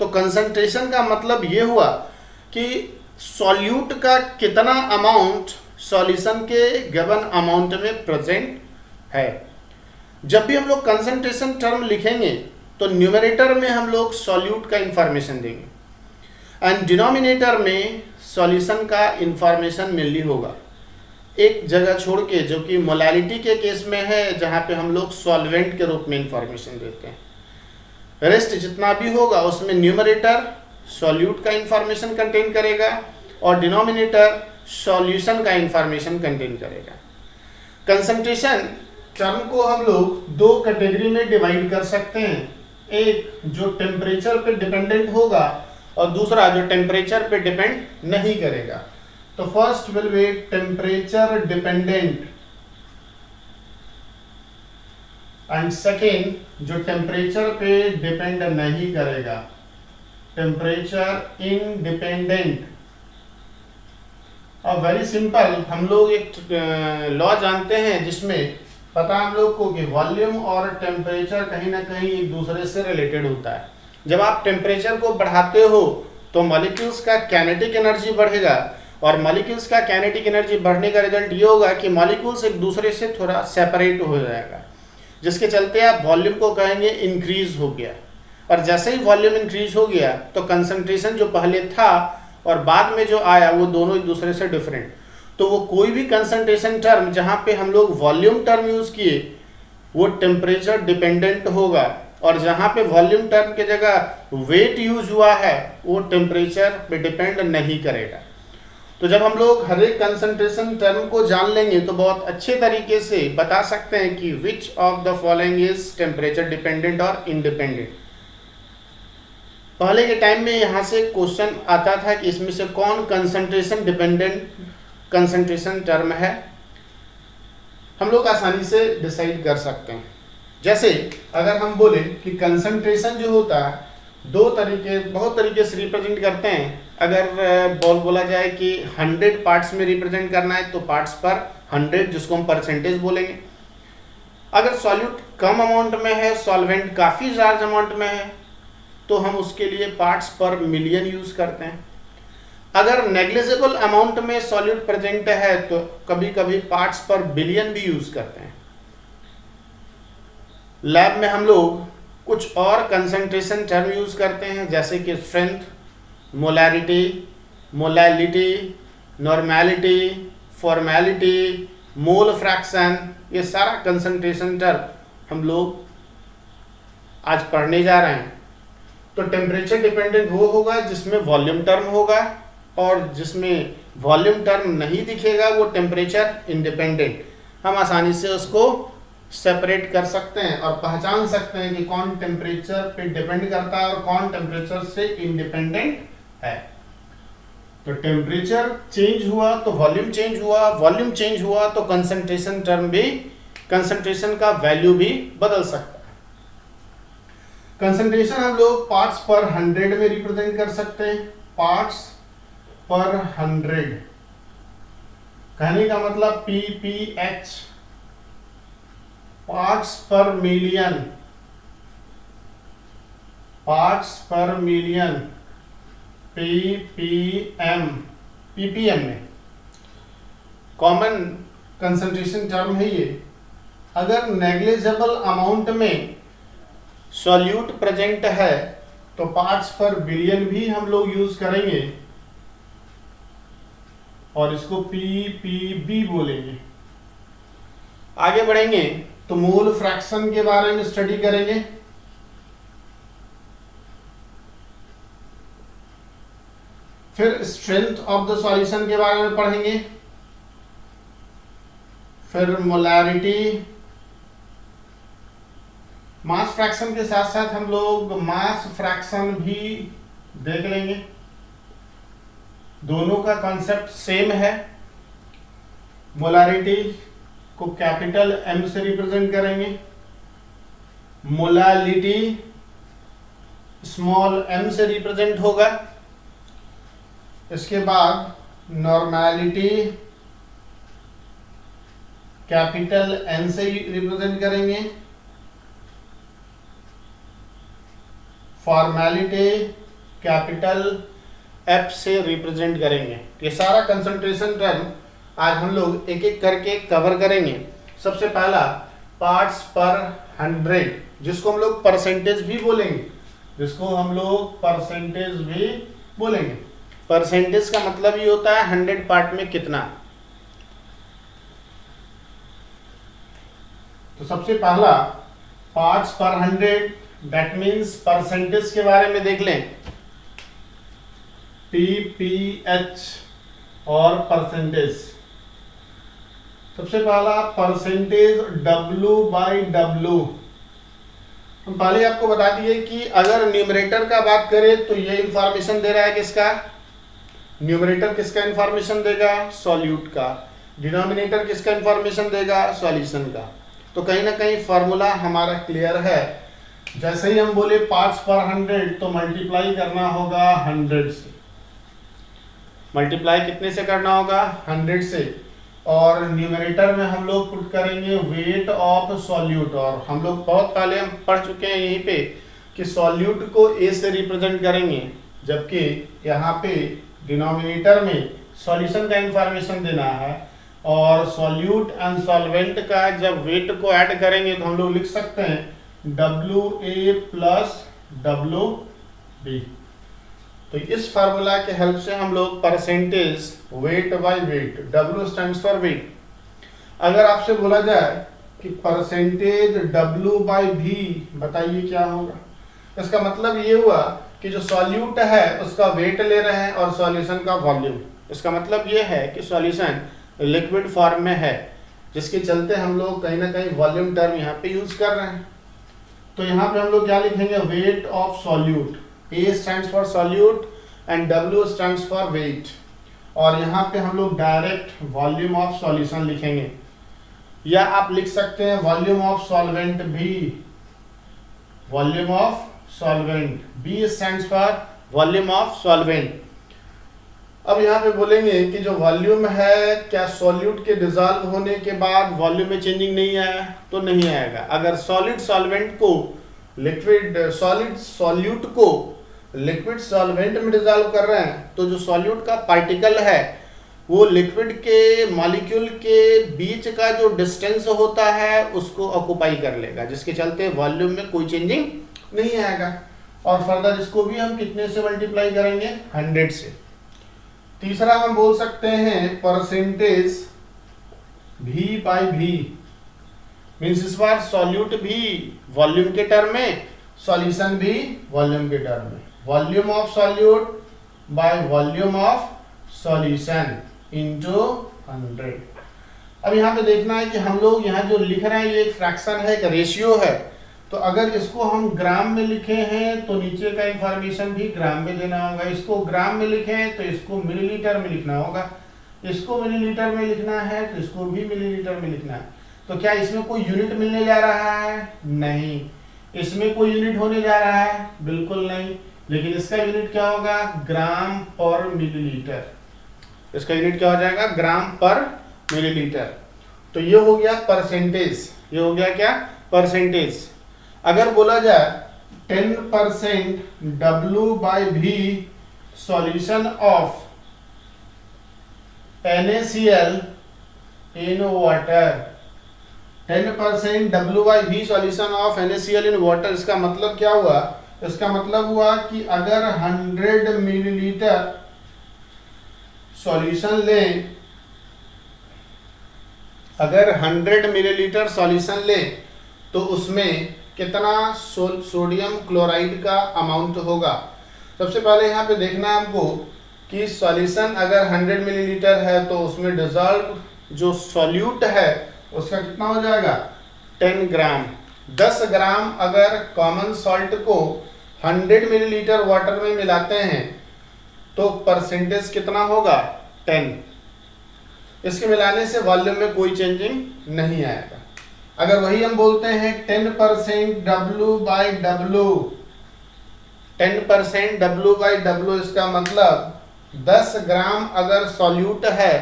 तो कंसंट्रेशन का मतलब ये हुआ कि सॉल्यूट का कितना अमाउंट सॉल्यूशन के गिवन अमाउंट में प्रेजेंट है। जब भी हम लोग कंसंट्रेशन टर्म लिखेंगे तो न्यूमरेटर में हम लोग सॉल्यूट का इंफॉर्मेशन देंगे एंड डिनोमिनेटर में सॉल्यूशन का इंफॉर्मेशन मेनली होगा, एक जगह छोड़ के, जो कि मोलालिटी के केस में है, जहाँ पे हम लोग सॉल्वेंट के रूप में इंफॉर्मेशन देते हैं। रेस्ट जितना भी होगा उसमें न्यूमरेटर सॉल्यूट का इंफॉर्मेशन कंटेन करेगा और डिनोमिनेटर सॉल्यूशन का इंफॉर्मेशन कंटेन करेगा। कंसंट्रेशन टर्म को हम लोग दो कैटेगरी में डिवाइड कर सकते हैं, एक जो टेम्परेचर पे डिपेंडेंट होगा और दूसरा जो टेम्परेचर पे डिपेंड नहीं करेगा। तो first will be temperature dependent and second जो टेम्परेचर पे डिपेंड नहीं करेगा, टेम्परेचर इंडिपेंडेंट। अब वेरी सिंपल, हम लोग एक लॉ जानते हैं जिसमें पता हम लोग को कि वॉल्यूम और टेम्परेचर कहीं ना कहीं एक दूसरे से रिलेटेड होता है। जब आप टेम्परेचर को बढ़ाते हो तो मॉलिक्यूल्स का काइनेटिक एनर्जी बढ़ेगा और मॉलिक्यूल्स का काइनेटिक एनर्जी बढ़ने का रिजल्ट ये होगा कि मॉलिक्यूल्स एक दूसरे से थोड़ा सेपरेट हो जाएगा, जिसके चलते आप वॉल्यूम को कहेंगे इंक्रीज हो गया। और जैसे ही वॉल्यूम इंक्रीज हो गया तो कंसंट्रेशन जो पहले था और बाद में जो आया वो दोनों एक दूसरे से डिफरेंट। तो वो कोई भी कंसंट्रेशन टर्म जहाँ पे हम लोग वॉल्यूम टर्म यूज किए वो टेम्परेचर डिपेंडेंट होगा, और जहाँ पे वॉल्यूम टर्म के जगह वेट यूज हुआ है वो टेम्परेचर पे डिपेंड नहीं करेगा। तो जब हम लोग हर एक कंसंट्रेशन टर्म को जान लेंगे तो बहुत अच्छे तरीके से बता सकते हैं कि which of the following is temperature dependent और इंडिपेंडेंट। पहले के टाइम में यहाँ से क्वेश्चन आता था कि इसमें से कौन कंसंट्रेशन डिपेंडेंट कंसंट्रेशन टर्म है, हम लोग आसानी से डिसाइड कर सकते हैं। जैसे अगर हम बोले कि कंसंट्रेशन जो होता है बहुत तरीके से रिप्रेजेंट करते हैं। अगर बोला जाए कि 100 पार्ट्स में रिप्रेजेंट करना है तो पार्ट्स पर 100, जिसको हम परसेंटेज बोलेंगे। अगर सॉल्यूट कम अमाउंट में है, सॉल्वेंट काफ़ी लार्ज अमाउंट में है, तो हम उसके लिए पार्ट्स पर मिलियन यूज करते हैं। अगर नेग्लिजिबल अमाउंट में सॉल्यूट प्रेजेंट है तो कभी कभी पार्ट्स पर बिलियन भी यूज करते हैं। लैब में हम लोग कुछ और कंसंट्रेशन टर्म यूज करते हैं, जैसे कि strength, molarity, molality, normality, formality, mole fraction. ये सारा कंसंट्रेशन टर्म हम लोग आज पढ़ने जा रहे हैं। तो टेम्परेचर डिपेंडेंट वो होगा जिसमें वॉल्यूम टर्म होगा, और जिसमें वॉल्यूम टर्म नहीं दिखेगा वो टेम्परेचर इंडिपेंडेंट। हम आसानी से उसको सेपरेट कर सकते हैं और पहचान सकते हैं कि कौन टेम्परेचर पे डिपेंड करता है और कौन टेम्परेचर से इंडिपेंडेंट है। तो टेम्परेचर चेंज हुआ तो वॉल्यूम चेंज हुआ, वॉल्यूम चेंज हुआ तो कंसंट्रेशन टर्म भी, कंसंट्रेशन का वैल्यू भी बदल सकता है। कंसंट्रेशन हम लोग पार्ट्स पर 100 में रिप्रेजेंट कर सकते हैं। पार्ट्स पर 100 कहने का मतलब PPH, पार्ट्स पर मिलियन, पार्ट्स पर मिलियन PPM, PPM में कॉमन कंसंट्रेशन टर्म है ये। अगर नेग्लिजिबल अमाउंट में सॉल्यूट प्रेजेंट है तो पार्ट्स पर बिलियन भी हम लोग यूज करेंगे और इसको PPB बोलेंगे। आगे बढ़ेंगे तो मोल फ्रैक्शन के बारे में स्टडी करेंगे। फिर स्ट्रेंथ ऑफ द सॉल्यूशन के बारे में पढ़ेंगे, फिर मोलैरिटी, मास फ्रैक्शन के साथ साथ हम लोग मास फ्रैक्शन भी देख लेंगे। दोनों का कॉन्सेप्ट सेम है। मोलैरिटी को कैपिटल M से रिप्रेजेंट करेंगे, मोलैलिटी स्मॉल m से रिप्रेजेंट होगा। इसके बाद नॉर्मेलिटी कैपिटल N से रिप्रेजेंट करेंगे, फॉर्मेलिटी कैपिटल एफ से रिप्रेजेंट करेंगे। ये सारा कंसंट्रेशन टर्म आज हम लोग एक एक करके कवर करेंगे। सबसे पहला पार्ट्स पर 100, जिसको हम लोग परसेंटेज भी बोलेंगे, परसेंटेज का मतलब ये होता है 100 पार्ट में कितना। तो सबसे पहला पार्ट्स पर 100, दैट मीन्स परसेंटेज के बारे में देख लें, PPH और परसेंटेज। सबसे पहला परसेंटेज W/W। हम पहले आपको बता दिए कि अगर न्यूमरेटर का बात करें तो ये इंफॉर्मेशन दे रहा है किसका, न्यूमरेटर किसका इंफॉर्मेशन देगा, सॉल्यूट का। डिनोमिनेटर किसका इंफॉर्मेशन देगा, सॉल्यूशन का। तो कहीं ना कहीं फॉर्मूला हमारा क्लियर है। जैसे ही हम बोले पार्ट्स पर 100 तो मल्टीप्लाई करना होगा 100 से। मल्टीप्लाई कितने से करना होगा, 100 से। और न्यूमरेटर में हम लोग पुट करेंगे वेट ऑफ सॉल्यूट। और हम लोग बहुत पहले हम पढ़ चुके हैं यहीं पे कि सॉल्यूट को ए से रिप्रेजेंट करेंगे, जबकि यहाँ पे डिनोमिनेटर में सॉल्यूशन का इंफॉर्मेशन देना है। और सॉल्यूट एंड सॉल्वेंट का जब वेट को ऐड करेंगे तो हम लोग लिख सकते हैं WA प्लस WB। तो इस फार्मूला के हेल्प से हम लोग percentage weight by wait, W stands for wait. अगर आपसे बोला जाए कि परसेंटेज W/V बताइए क्या होगा, इसका मतलब ये हुआ कि जो सॉल्यूट है उसका वेट ले रहे हैं और सॉल्यूशन का वॉल्यूम। इसका मतलब ये है कि सॉल्यूशन लिक्विड फॉर्म में है, जिसके चलते हम लोग कहीं ना कहीं वॉल्यूम टर्म यहाँ पे यूज कर रहे हैं। तो यहाँ पे हम लोग क्या लिखेंगे, wait of solute. A stands for solute and W stands for weight। और यहाँ पे हम लोग डायरेक्ट वॉल्यूम ऑफ सॉल्यूशन लिखेंगे, या आप लिख सकते हैं वॉल्यूम ऑफ सॉल्वेंट भी, volume of solvent. B stands for volume of solvent. अब यहाँ पे बोलेंगे कि जो वॉल्यूम है, क्या सॉल्यूट के डिसॉल्व होने के बाद वॉल्यूम में चेंजिंग नहीं आया, तो नहीं आएगा। अगर सॉलिड सॉल्वेंट को लिक्विड, सॉलिड सॉल्यूट को लिक्विड सॉल्वेंट में डिसॉल्व कर रहे हैं तो जो सॉल्यूट का पार्टिकल है वो लिक्विड के मॉलिक्यूल के बीच का जो डिस्टेंस होता है उसको ऑक्युपाई कर लेगा, जिसके चलते वॉल्यूम में कोई चेंजिंग नहीं आएगा। और फर्दर इसको भी हम कितने से मल्टीप्लाई करेंगे, 100 से। तीसरा हम बोल सकते हैं परसेंटेज V/V, मीन्स इस बार सॉल्यूट भी वॉल्यूम के टर्म में, सॉल्यूशन भी वॉल्यूम के टर्म में। Volume of solute bye volume of solution into 100। अब यहाँ पे देखना है कि हम लोग यहाँ जो लिख रहे हैं ये एक फ्रैक्शन है, एक रेशियो है। तो अगर इसको हम ग्राम में लिखे हैं तो नीचे का इंफॉर्मेशन भी ग्राम में देना होगा। इसको ग्राम में लिखे हैं तो इसको मिलीलीटर में लिखना होगा। इसको मिलीलीटर में लिखना है तो इसको भी मिलीलीटर में लिखना है। तो क्या इसमें कोई यूनिट मिलने जा रहा है, नहीं। इसमें कोई यूनिट होने जा रहा है, बिल्कुल नहीं। लेकिन इसका यूनिट क्या होगा, ग्राम पर मिलीलीटर। इसका यूनिट क्या हो जाएगा, ग्राम पर मिलीलीटर। तो ये हो गया परसेंटेज, ये हो गया क्या, परसेंटेज। अगर बोला जाए 10% W/V solution of NaCl in water, 10% W/V solution of NaCl in water. इसका मतलब क्या हुआ, इसका मतलब हुआ कि अगर 100 मिलीलीटर सॉल्यूशन लें, अगर 100 मिलीलीटर सॉल्यूशन लें तो उसमें कितना सोडियम क्लोराइड का अमाउंट होगा। सबसे पहले यहाँ पे देखना है हमको कि सॉल्यूशन अगर 100 मिलीलीटर है तो उसमें डिसॉल्व जो सॉल्यूट है उसका कितना हो जाएगा, 10 ग्राम। 10 ग्राम अगर कॉमन सॉल्ट को 100 मिलीलीटर वाटर में मिलाते हैं तो परसेंटेज कितना होगा, 10। इसके मिलाने से वॉल्यूम में कोई चेंजिंग नहीं आएगा। अगर वही हम बोलते हैं 10% W/W, 10% W/W, इसका मतलब 10 ग्राम अगर सॉल्यूट है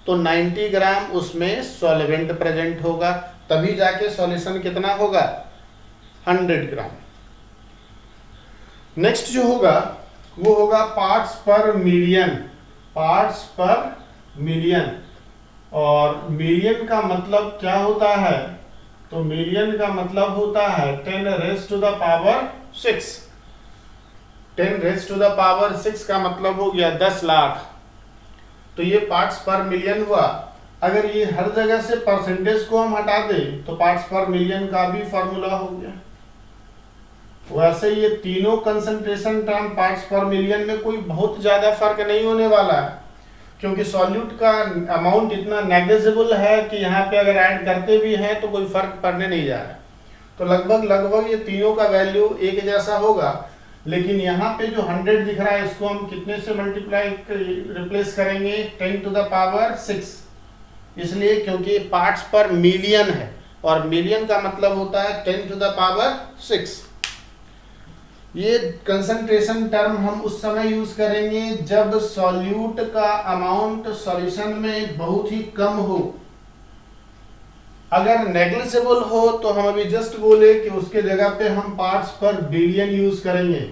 तो 90 ग्राम उसमें सॉल्वेंट प्रेजेंट होगा, तभी जाके सॉल्यूशन कितना होगा, 100 ग्राम। नेक्स्ट जो होगा वो होगा पार्ट्स पर मिलियन, पार्ट्स पर मिलियन। और मिलियन का मतलब क्या होता है? तो मिलियन का मतलब होता है 10 raise to the power 6। 10 raise to the power 6 का मतलब हो गया 10 लाख। तो ये पार्ट्स पर मिलियन हुआ। अगर ये हर जगह से परसेंटेज को हम हटा दें तो पार्ट्स पर मिलियन का भी फॉर्मूला हो गया। वैसे ये तीनों कंसंट्रेशन टर्म पार्ट्स पर मिलियन में कोई बहुत ज्यादा फर्क नहीं होने वाला है, क्योंकि सॉल्यूट का अमाउंट इतना नेग्लिजिबल है कि यहाँ पे अगर ऐड करते भी हैं तो कोई फर्क पड़ने नहीं जा रहा है। तो लगभग ये तीनों का वैल्यू एक जैसा होगा। लेकिन यहाँ पे जो 100 दिख रहा है इसको हम कितने से मल्टीप्लाई रिप्लेस करेंगे? 10 टू द पावर 6। इसलिए क्योंकि पार्ट्स पर मिलियन है और मिलियन का मतलब होता है 10 टू द पावर 6। ये कंसंट्रेशन टर्म हम उस समय यूज करेंगे जब सॉल्यूट का अमाउंट सॉल्यूशन में बहुत ही कम हो। अगर नेग्लिजिबल हो तो हम अभी जस्ट बोले कि उसके जगह पे हम पार्ट्स पर बिलियन यूज करेंगे,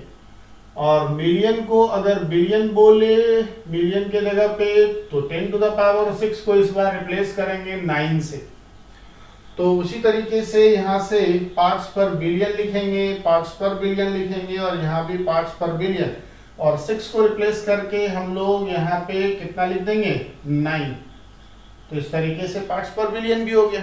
और मिलियन को अगर बिलियन बोले मिलियन के जगह पे तो 10 टू द पावर 6 को इस बार रिप्लेस करेंगे 9 से। तो उसी तरीके से यहाँ से पार्ट्स पर बिलियन लिखेंगे, पार्ट्स पर बिलियन लिखेंगे, और यहाँ भी पार्ट्स पर बिलियन, और 6 को रिप्लेस करके हम लोग यहाँ पे कितना लिख देंगे? 9। तो इस तरीके से पार्ट्स पर बिलियन भी हो गया।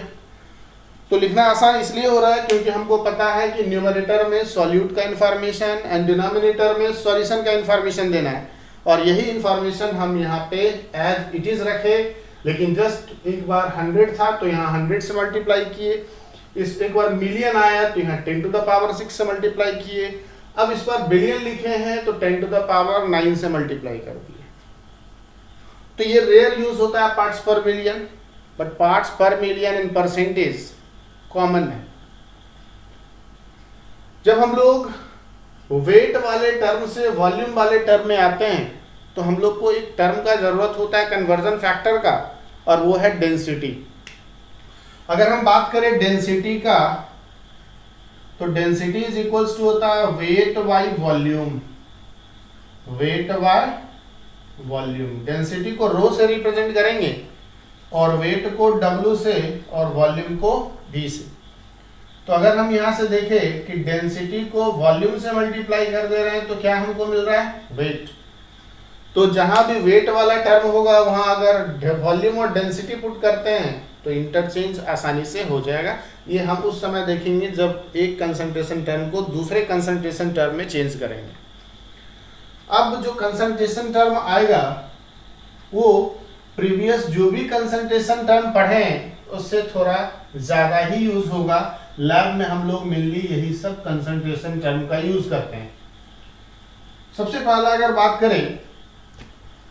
तो लिखना आसान इसलिए हो रहा है क्योंकि हमको पता है कि न्यूमरेटर में सॉल्यूट का इंफॉर्मेशन एंड डिनोमिनेटर में सॉल्यूशन का इंफॉर्मेशन देना है, और यही इंफॉर्मेशन हम यहाँ पे एज इट इज रखे। लेकिन जस्ट एक बार 100 था तो यहाँ 100 से मल्टीप्लाई किए, इस एक बार मिलियन आया तो यहाँ 10 टू द पावर 6 से मल्टीप्लाई किए। अब इस बार बिलियन लिखे हैं तो 10 टू द पावर 9 से मल्टीप्लाई कर दिए। तो ये रेयर यूज होता है पार्ट्स पर मिलियन, बट पार्ट्स पर मिलियन इन परसेंटेज कॉमन है। जब हम लोग वेट वाले टर्म से वॉल्यूम वाले टर्म में आते हैं तो हम लोग को एक टर्म का जरूरत होता है कन्वर्जन फैक्टर का, और वो है डेंसिटी। अगर हम बात करें डेंसिटी का तो डेंसिटी इज इक्वल्स टू होता है weight by volume, weight by volume. Density को रो से रिप्रेजेंट करेंगे और वेट को W से और वॉल्यूम को V से। तो अगर हम यहां से देखें कि डेंसिटी को वॉल्यूम से मल्टीप्लाई कर दे रहे हैं तो क्या हमको मिल रहा है? वेट। तो जहां भी वेट वाला टर्म होगा वहां अगर वॉल्यूम और डेंसिटी पुट करते हैं तो इंटरचेंज आसानी से हो जाएगा। ये हम उस समय देखेंगे जब एक कंसंट्रेशन टर्म को दूसरे कंसंट्रेशन टर्म में चेंज करेंगे। अब जो कंसंट्रेशन टर्म आएगा वो प्रीवियस जो भी कंसंट्रेशन टर्म पढ़े उससे थोड़ा ज्यादा ही यूज होगा। लैब में हम लोग मेनली यही सब कंसंट्रेशन टर्म का यूज करते हैं। सबसे पहला अगर बात करें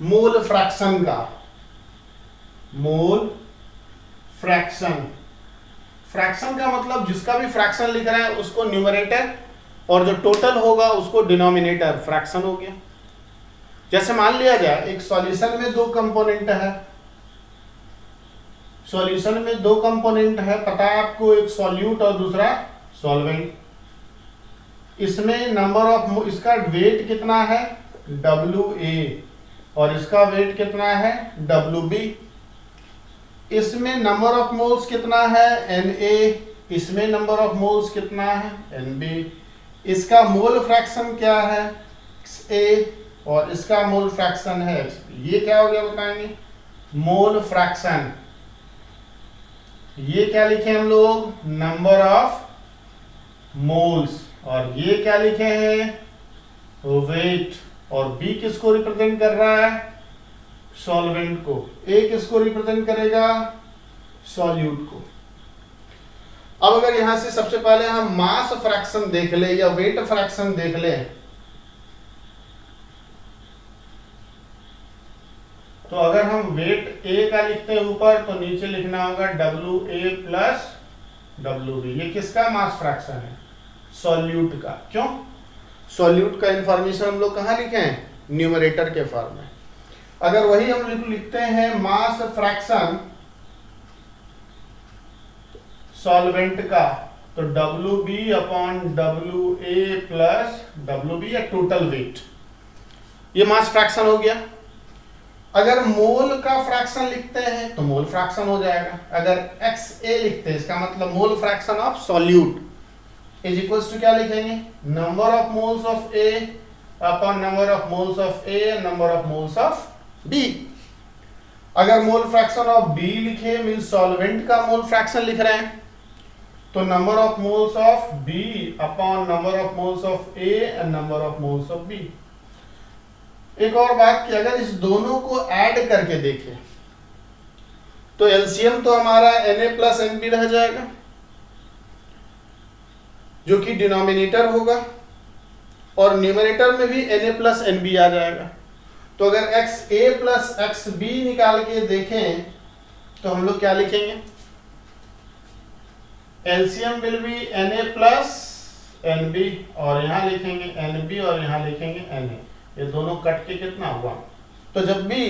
मोल फ्रैक्शन का, मोल फ्रैक्शन, फ्रैक्शन का मतलब जिसका भी फ्रैक्शन लिख रहे हैं उसको न्यूमरेटर और जो टोटल होगा उसको डिनोमिनेटर फ्रैक्शन हो गया। जैसे मान लिया जाए एक सॉल्यूशन में दो कंपोनेंट है, सॉल्यूशन में दो कंपोनेंट है, पता है आपको, एक सॉल्यूट और दूसरा सॉल्वेंट। इसमें नंबर ऑफ, इसका वेट कितना है WA और इसका वेट कितना है WB। इसमें नंबर ऑफ मोल्स कितना है Na, इसमें नंबर ऑफ मोल्स कितना है Nb। इसका मोल फ्रैक्शन क्या है XA और इसका मोल फ्रैक्शन है XB। ये क्या हो गया बताएंगे? Mole fraction. ये क्या लिखे हम लोग? Number of moles. और ये क्या लिखे हैं? वेट। और B किसको रिप्रेजेंट कर रहा है? सॉल्वेंट को। A किसको रिप्रेजेंट करेगा? सॉल्यूट को। अब अगर यहां से सबसे पहले हम मास फ्रैक्शन देख ले या वेट फ्रैक्शन देख ले तो अगर हम वेट A का लिखते हैं ऊपर तो नीचे लिखना होगा WA प्लस WB। ये किसका मास फ्रैक्शन है? सॉल्यूट का। क्यों? सॉल्यूट का इंफॉर्मेशन हम लोग कहां लिखे हैं? न्यूमरेटर के फॉर्म में। अगर वही हम लिखते हैं मास फ्रैक्शन सॉल्वेंट का तो WB upon WA plus WB या टोटल वेट। ये मास फ्रैक्शन हो गया। अगर मोल का फ्रैक्शन लिखते हैं तो मोल फ्रैक्शन हो जाएगा। अगर XA लिखते हैं इसका मतलब mole fraction of solute is equals to क्या लिखेंगे, number of moles of A upon number of moles of A number of moles of B। अगर मोल फ्रैक्शन ऑफ B लिखे मींस सॉल्वेंट का मोल फ्रैक्शन लिख रहे हैं, तो number of moles of B upon number of moles of A and number of moles of B। एक और बात कि अगर इस दोनों को ऐड करके देखें तो एलसीएम तो हमारा Na प्लस Nb रह जाएगा जो कि डिनोमिनेटर होगा, और न्यूमरेटर में भी Na प्लस Nb आ जाएगा। तो अगर XA प्लस XB निकाल के देखें तो हम लोग क्या लिखेंगे, LCM will be Na plus Nb, और यहां लिखेंगे Nb और यहां लिखेंगे Na। ये दोनों कट के कितना हुआ, तो जब भी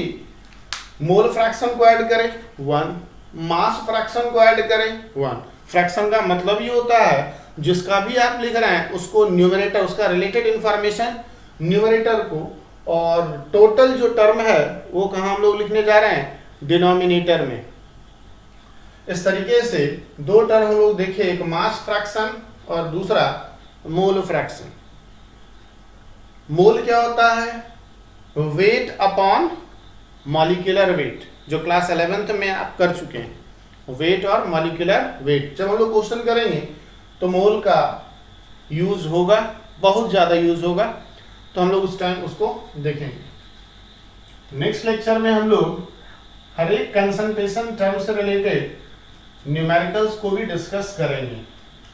मोल फ्रैक्शन को ऐड करें 1, मास फ्रैक्शन को ऐड करें 1। फ्रैक्शन का मतलब ये होता है जिसका भी आप लिख रहे हैं उसको न्यूमरेटर, उसका रिलेटेड इंफॉर्मेशन न्यूमरेटर को, और टोटल जो टर्म है वो कहाँ हम लोग लिखने जा रहे हैं, डिनोमिनेटर में। इस तरीके से दो टर्म हम लोग देखे, एक मास फ्रैक्शन और दूसरा मोल फ्रैक्शन। मोल क्या होता है, वेट अपॉन मॉलिक्यूलर वेट, जो क्लास 11th में आप कर चुके हैं, वेट और मॉलिक्यूलर वेट। जब हम लोग क्वेश्चन करेंगे तो मोल का यूज होगा, बहुत ज्यादा यूज होगा, तो हम लोग उस टाइम उसको देखेंगे। नेक्स्ट लेक्चर में हम लोग हर एक कंसंट्रेशन टर्म से रिलेटेड न्यूमेरिकल्स को भी डिस्कस करेंगे।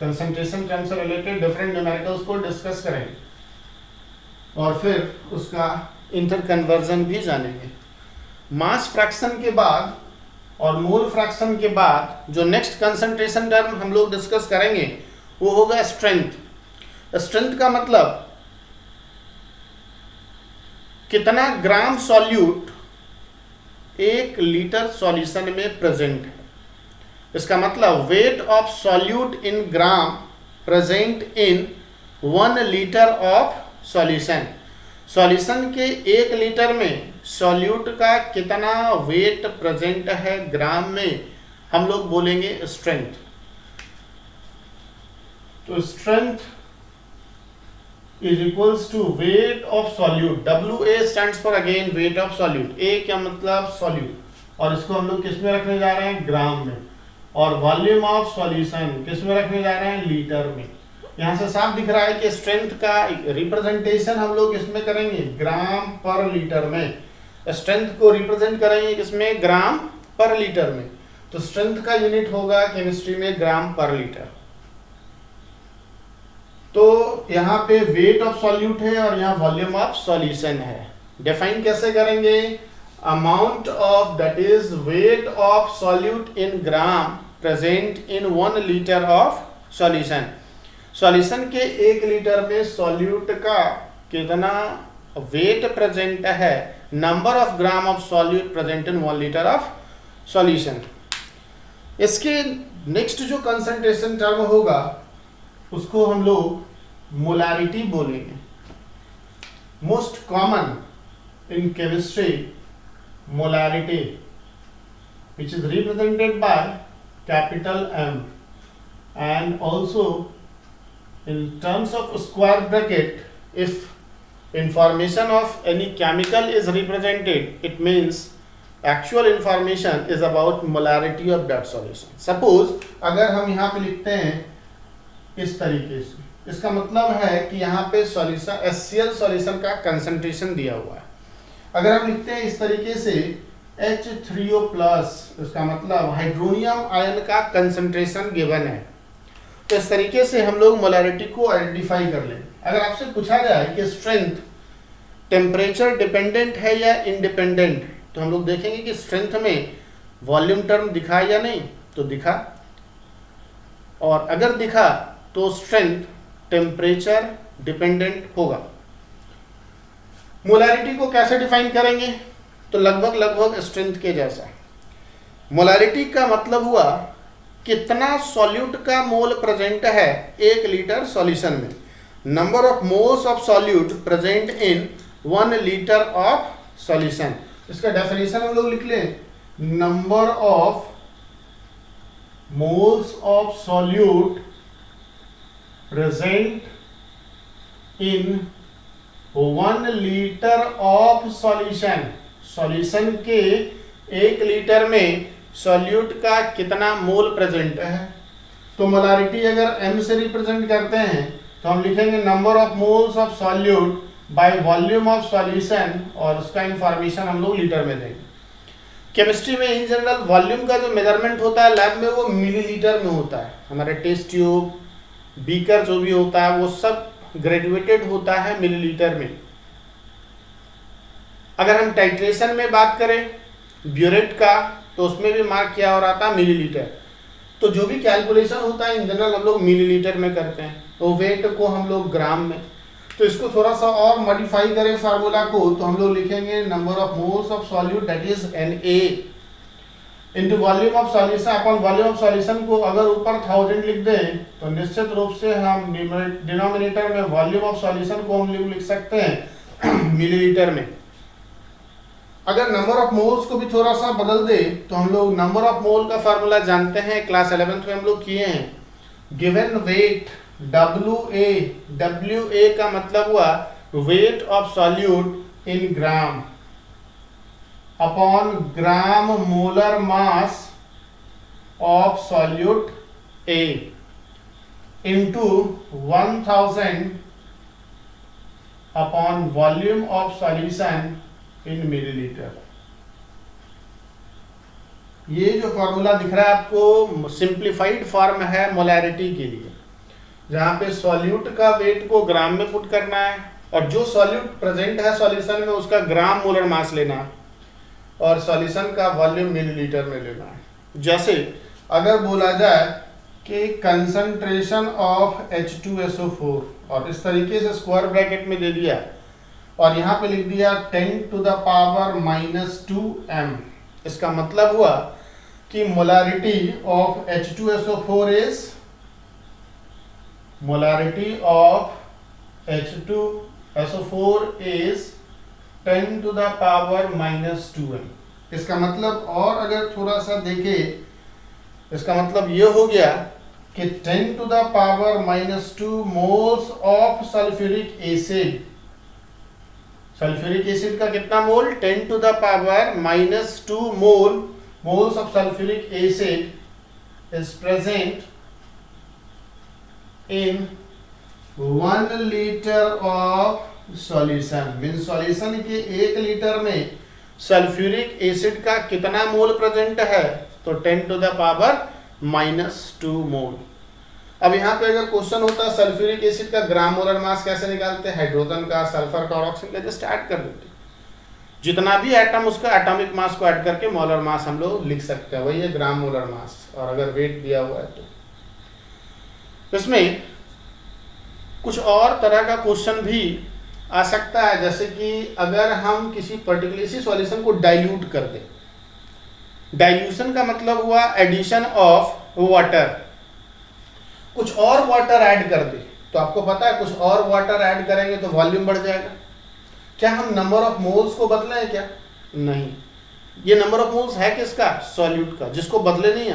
कंसंट्रेशन टर्म से रिलेटेड डिफरेंट न्यूमेरिकल्स को डिस्कस करेंगे और फिर उसका इंटर कन्वर्जन भी जानेंगे। मास फ्रैक्शन के बाद और मोल फ्रैक्शन के बाद जो नेक्स्ट कंसंट्रेशन टर्म हम लोग डिस्कस करेंगे वो होगा स्ट्रेंथ। स्ट्रेंथ का मतलब कितना ग्राम सॉल्यूट 1 लीटर सॉल्यूशन में प्रेजेंट है। इसका मतलब wait of solute in gram present in 1 litre of solution. Solution के 1 लीटर में सॉल्यूट का कितना वेट प्रेजेंट है ग्राम में, हम लोग बोलेंगे स्ट्रेंथ। तो strength is equals to weight of solute. WA stands for again weight of solute. A क्या मतलब सॉल्यूट, और इसको हम लोग किस में रखने जा रहे हैं, ग्राम में। और वॉल्यूम ऑफ सॉल्यूशन किस में रखने जा रहे हैं, लीटर में। यहां से साफ दिख रहा है कि स्ट्रेंथ का रिप्रेजेंटेशन हम लोग किसमें करेंगे, ग्राम पर लीटर में। स्ट्रेंथ को रिप्रेजेंट करेंगे किसमें, ग्राम पर लीटर में। तो स्ट्रेंथ का यूनिट होगा केमिस्ट्री में ग्राम पर लीटर। तो यहाँ पे वेट ऑफ सॉल्यूट है और यहाँ वॉल्यूम ऑफ सॉल्यूशन है। डिफाइन कैसे करेंगे, amount of that is wait of solute in gram present in 1 litre of solution. Solution के 1 लीटर में सॉल्यूट का कितना वेट प्रेजेंट है, number of gram of solute present in 1 litre of solution. इसके next जो concentration term होगा उसको हम लोग मोलारिटी बोलेंगे। Most common in chemistry molarity which is represented by capital M, and also in terms of square bracket, if information of any chemical is represented, it means actual information is about molarity of that solution. Suppose अगर हम यहाँ पे लिखते हैं इस तरीके से, इसका मतलब है कि यहाँ पे सॉल्यूशन HCl सॉल्यूशन का कंसंट्रेशन दिया हुआ है। अगर हम लिखते हैं इस तरीके से H3O+, इसका मतलब हाइड्रोनियम आयन का कंसंट्रेशन गिवन है। तो इस तरीके से हम लोग मोलारिटी को आइडेंटिफाई कर लेंगे। अगर आपसे पूछा जाए कि स्ट्रेंथ टेम्परेचर डिपेंडेंट है या इंडिपेंडेंट, तो हम लोग देखेंगे कि स्ट्रेंथ में वॉल्यूम टर्म दिखा या नहीं, तो दिखा, और अगर दिखा तो स्ट्रेंथ टेम्परेचर डिपेंडेंट होगा। मोलारिटी को कैसे डिफाइन करेंगे, तो लगभग स्ट्रेंथ के जैसा। मोलारिटी का मतलब हुआ कितना सॉल्यूट का मोल प्रेजेंट है 1 लीटर सॉल्यूशन में, number of moles of solute present in 1 litre of solution. इसका डेफिनेशन हम लोग लिख लें, number of moles of solute present in 1 litre of solution. Solution के 1 लीटर में सॉल्यूट का कितना मोल प्रेजेंट है। तो मोलारिटी अगर m से रिप्रेजेंट करते हैं तो हम लिखेंगे number of moles of solute bye volume of solution, और उसका इंफॉर्मेशन हम लोग लीटर में देंगे। केमिस्ट्री में इन जनरल वॉल्यूम का जो मेजरमेंट होता है लैब में वो मिलीलीटर में होता है। हमारे टेस्ट ट्यूब, बीकर जो भी होता है वो सब ग्रेजुएटेड होता है मिलीलीटर में। अगर हम टाइट्रेशन में बात करें ब्यूरेट का तो उसमें भी मार्क किया हो रहा था मिलीलीटर। तो जो भी कैलकुलेशन होता है इन जनरल हम लोग मिलीलीटर में करते हैं, तो वेट को हम लोग ग्राम में। तो इसको थोड़ा सा और मॉडिफाई करें फार्मूला को, तो हम लोग लिखेंगे number of moles of solute that is Na into volume of solution upon volume of solution को अगर ऊपर 1000 लिख दें तो निश्चित रूप से हम डिनोमिनेटर में वॉल्यूम ऑफ सॉल्यूशन को हम लिख सकते हैं मिलीलीटर में। अगर नंबर ऑफ मोल्स को भी थोड़ा सा बदल दे तो हम लोग नंबर ऑफ मोल का फार्मूला जानते हैं, क्लास 11th में हम लोग किए हैं। गिवन वेट WA का मतलब हुआ wait of solute in gram upon gram molar mass of solute A into 1000 upon volume of solution in millilitre. ये जो फॉर्मूला दिख रहा है आपको सिंप्लीफाइड फॉर्म है मोलैरिटी के लिए, जहां पे सॉल्यूट का वेट को ग्राम में पुट करना है और जो सॉल्यूट प्रेजेंट है सॉल्यूशन में उसका ग्राम मोलर मास लेना है और सॉल्यूशन का वॉल्यूम मिलीलीटर में लेना है। जैसे अगर बोला जाए कि कंसंट्रेशन ऑफ H2SO4 और इस तरीके से स्क्वायर ब्रैकेट में दे दिया और यहाँ पे लिख दिया 10⁻⁻²m, इसका मतलब हुआ कि molarity of H2SO4 is molarity of H2SO4 is 10⁻⁻²m। इसका मतलब और अगर थोड़ा सा देखें, इसका मतलब ये हो गया कि 10⁻⁻² moles of sulphuric acid. Sulphuric acid का कितना मोल? 10⁻⁻² moles of sulphuric acid is present in 1 litre of solution. Mean solution के 1 लीटर में सल्फ्यूरिक एसिड का कितना मोल प्रेजेंट है? तो 10⁻⁻² मोल। अब यहाँ पे अगर क्वेश्चन होता है सल्फ्यूरिक एसिड का ग्राम मोलर मास कैसे निकालते हैं, हाइड्रोजन का, सल्फर का और ऑक्सीजन का जस्ट ऐड कर देते हैं। जितना भी एटम उसका एटॉमिक मास को ऐड करके मोलर मास हम लोग लिख सकते हैं, वही है ग्राम मोलर मास। और अगर वेट दिया हुआ है तो इसमें कुछ और तरह का क्वेश्चन भी आ सकता है, जैसे कि अगर हम किसी पर्टिकुलर सॉल्यूशन को डाइल्यूट कर दें। डाइल्यूशन का मतलब हुआ एडिशन ऑफ वाटर, कुछ और वाटर ऐड कर दे। तो आपको पता है कुछ और वाटर ऐड करेंगे तो वॉल्यूम बढ़ जाएगा। क्या हम नंबर ऑफ मोल्स को बदले हैं क्या? नहीं, ये नंबर ऑफ मोल्स है किसका? सॉल्यूट का, जिसको बदले नहीं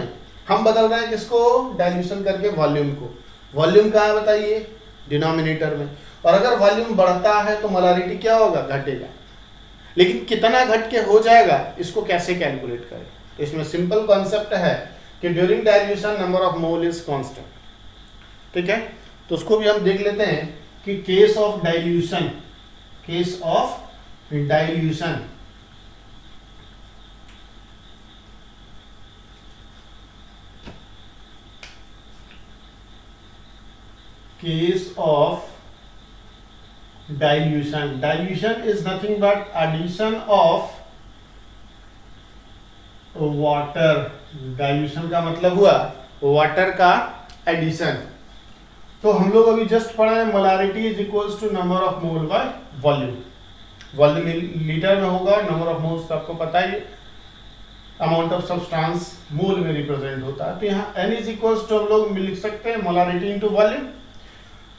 हम बदल रहे हैं किसको? डाइल्यूशन करके वॉल्यूम को। वॉल्यूम कहाँ है बताइए? डिनोमिनेटर में। और अगर वॉल्यूम बढ़ता है तो मोलारिटी क्या होगा? घटेगा। लेकिन कितना घट के हो जाएगा इसको कैसे कैलकुलेट करें? तो इसमें सिंपल कॉन्सेप्ट है कि during dilution number of mole is constant. ठीक है, तो उसको भी हम देख लेते हैं कि case of dilution, case of dilution case of dilution. Dilution is nothing but addition of water. Dilution का मतलब हुआ वाटर का एडिशन। तो हम लोग अभी जस्ट पढ़े molarity is equals to number of mole by volume. Volume litre में होगा, नंबर ऑफ मोल्स तो आपको पता ही, अमाउंट ऑफ सब्सटेंस मोल में रिप्रेजेंट होता है। तो यहाँ n इज इक्वल्स टू हम लोग लिख सकते हैं molarity into volume.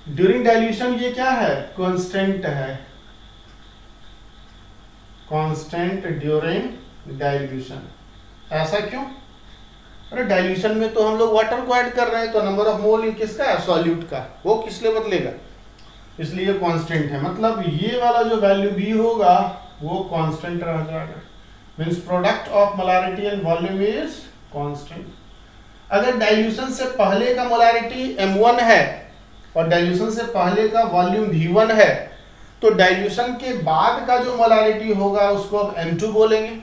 During dilution ये क्या है? कांस्टेंट है। Constant during dilution. ऐसा क्यों? अरे डाइल्यूशन में तो हम लोग वाटर को ऐड कर रहे हैं, तो नंबर ऑफ मोल किसका है? सॉल्यूट का, वो किस लिए बदलेगा? इसलिए कांस्टेंट है, मतलब ये वाला जो वैल्यू भी होगा वो कांस्टेंट रह जाएगा। Means product of molarity and volume is constant. अगर डाइल्यूशन से पहले का मोलारिटी m1 है और डाइल्यूशन से पहले का वॉल्यूम v1 है, तो डाइल्यूशन के बाद का जो मोलारिटी होगा उसको अब m2 बोलेंगे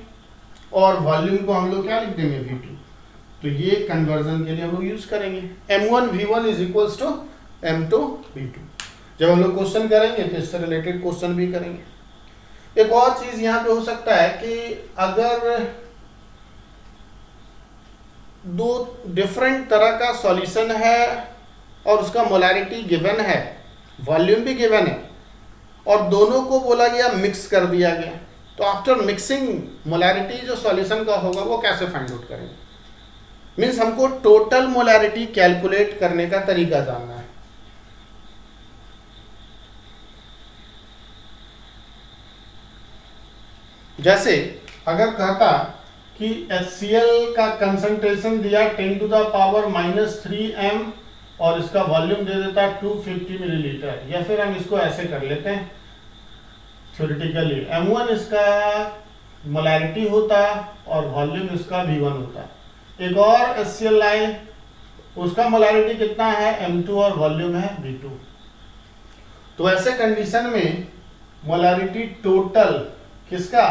और वॉल्यूम को हम लोग क्या लिख देंगे? v2। तो ये कन्वर्जन के लिए हम लोग यूज करेंगे m1 v1 is equals to m2 v2। जब हम लोग क्वेश्चन करेंगे तो इससे रिलेटेड क्वेश्चन भी करेंगे। एक और चीज यहाँ पे हो सकता है कि अगर दो डिफरेंट तरह का सॉल्यूशन है और उसका मोलारिटी गिवन है, वॉल्यूम भी गिवन है, और दोनों को बोला गया मिक्स कर दिया गया, तो आफ्टर मिक्सिंग मोलारिटी जो सॉल्यूशन का होगा वो कैसे फाइंड आउट करेंगे? मीन्स हमको टोटल मोलारिटी कैलकुलेट करने का तरीका जानना है। जैसे अगर कहता कि HCl का कंसंट्रेशन दिया 10 टू द पावर -3 m और इसका वॉल्यूम दे देता 250 मिलीलीटर, या फिर हम इसको ऐसे कर लेते हैं थ्योरेटिकली, m1 इसका मोलारिटी होता और वॉल्यूम इसका v1 होता। एक और HCl लाए, उसका मोलारिटी कितना है? m2 और वॉल्यूम है v2। तो ऐसे कंडीशन में मोलारिटी टोटल किसका?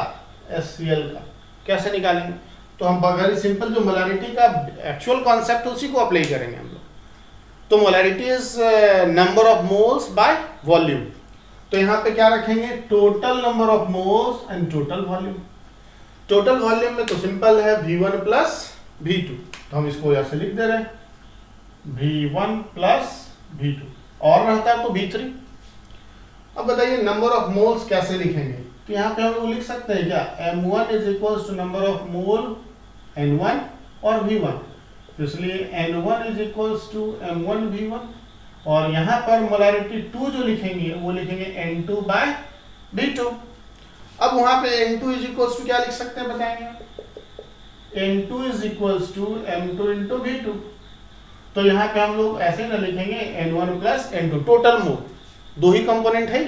HCl का कैसे निकालेंगे? तो हम वेरी सिंपल, जो मोलारिटी का एक्चुअल कॉन्सेप्ट उसी को अप्लाई करेंगे हम लोग। तो molarity is number of moles by volume. तो यहाँ पे क्या रखेंगे? Total number of moles and total volume. Total volume में तो सिंपल है v1 प्लस v2, तो हम इसको ऐसे लिख दे रहे हैं v1 प्लस v2, और रहता है तो v3। अब बताइए नंबर ऑफ मोल्स कैसे लिखेंगे? तो यहाँ पे हम लोग लिख सकते हैं क्या? m1 is equals to number of mole n1 और v1, तो इसलिए n1 is equals to m1 v1, और यहाँ पर मोलारिटी 2 जो लिखेंगे वो लिखेंगे n2 बाय v2। अब वहां पे n2 इज इक्वल्स टू क्या लिख सकते हैं बताएंगे? n2 is equals to m2 into v2। तो यहाँ पे हम लोग ऐसे ना लिखेंगे n1 plus n2, total mole, दो ही कंपोनेंट है,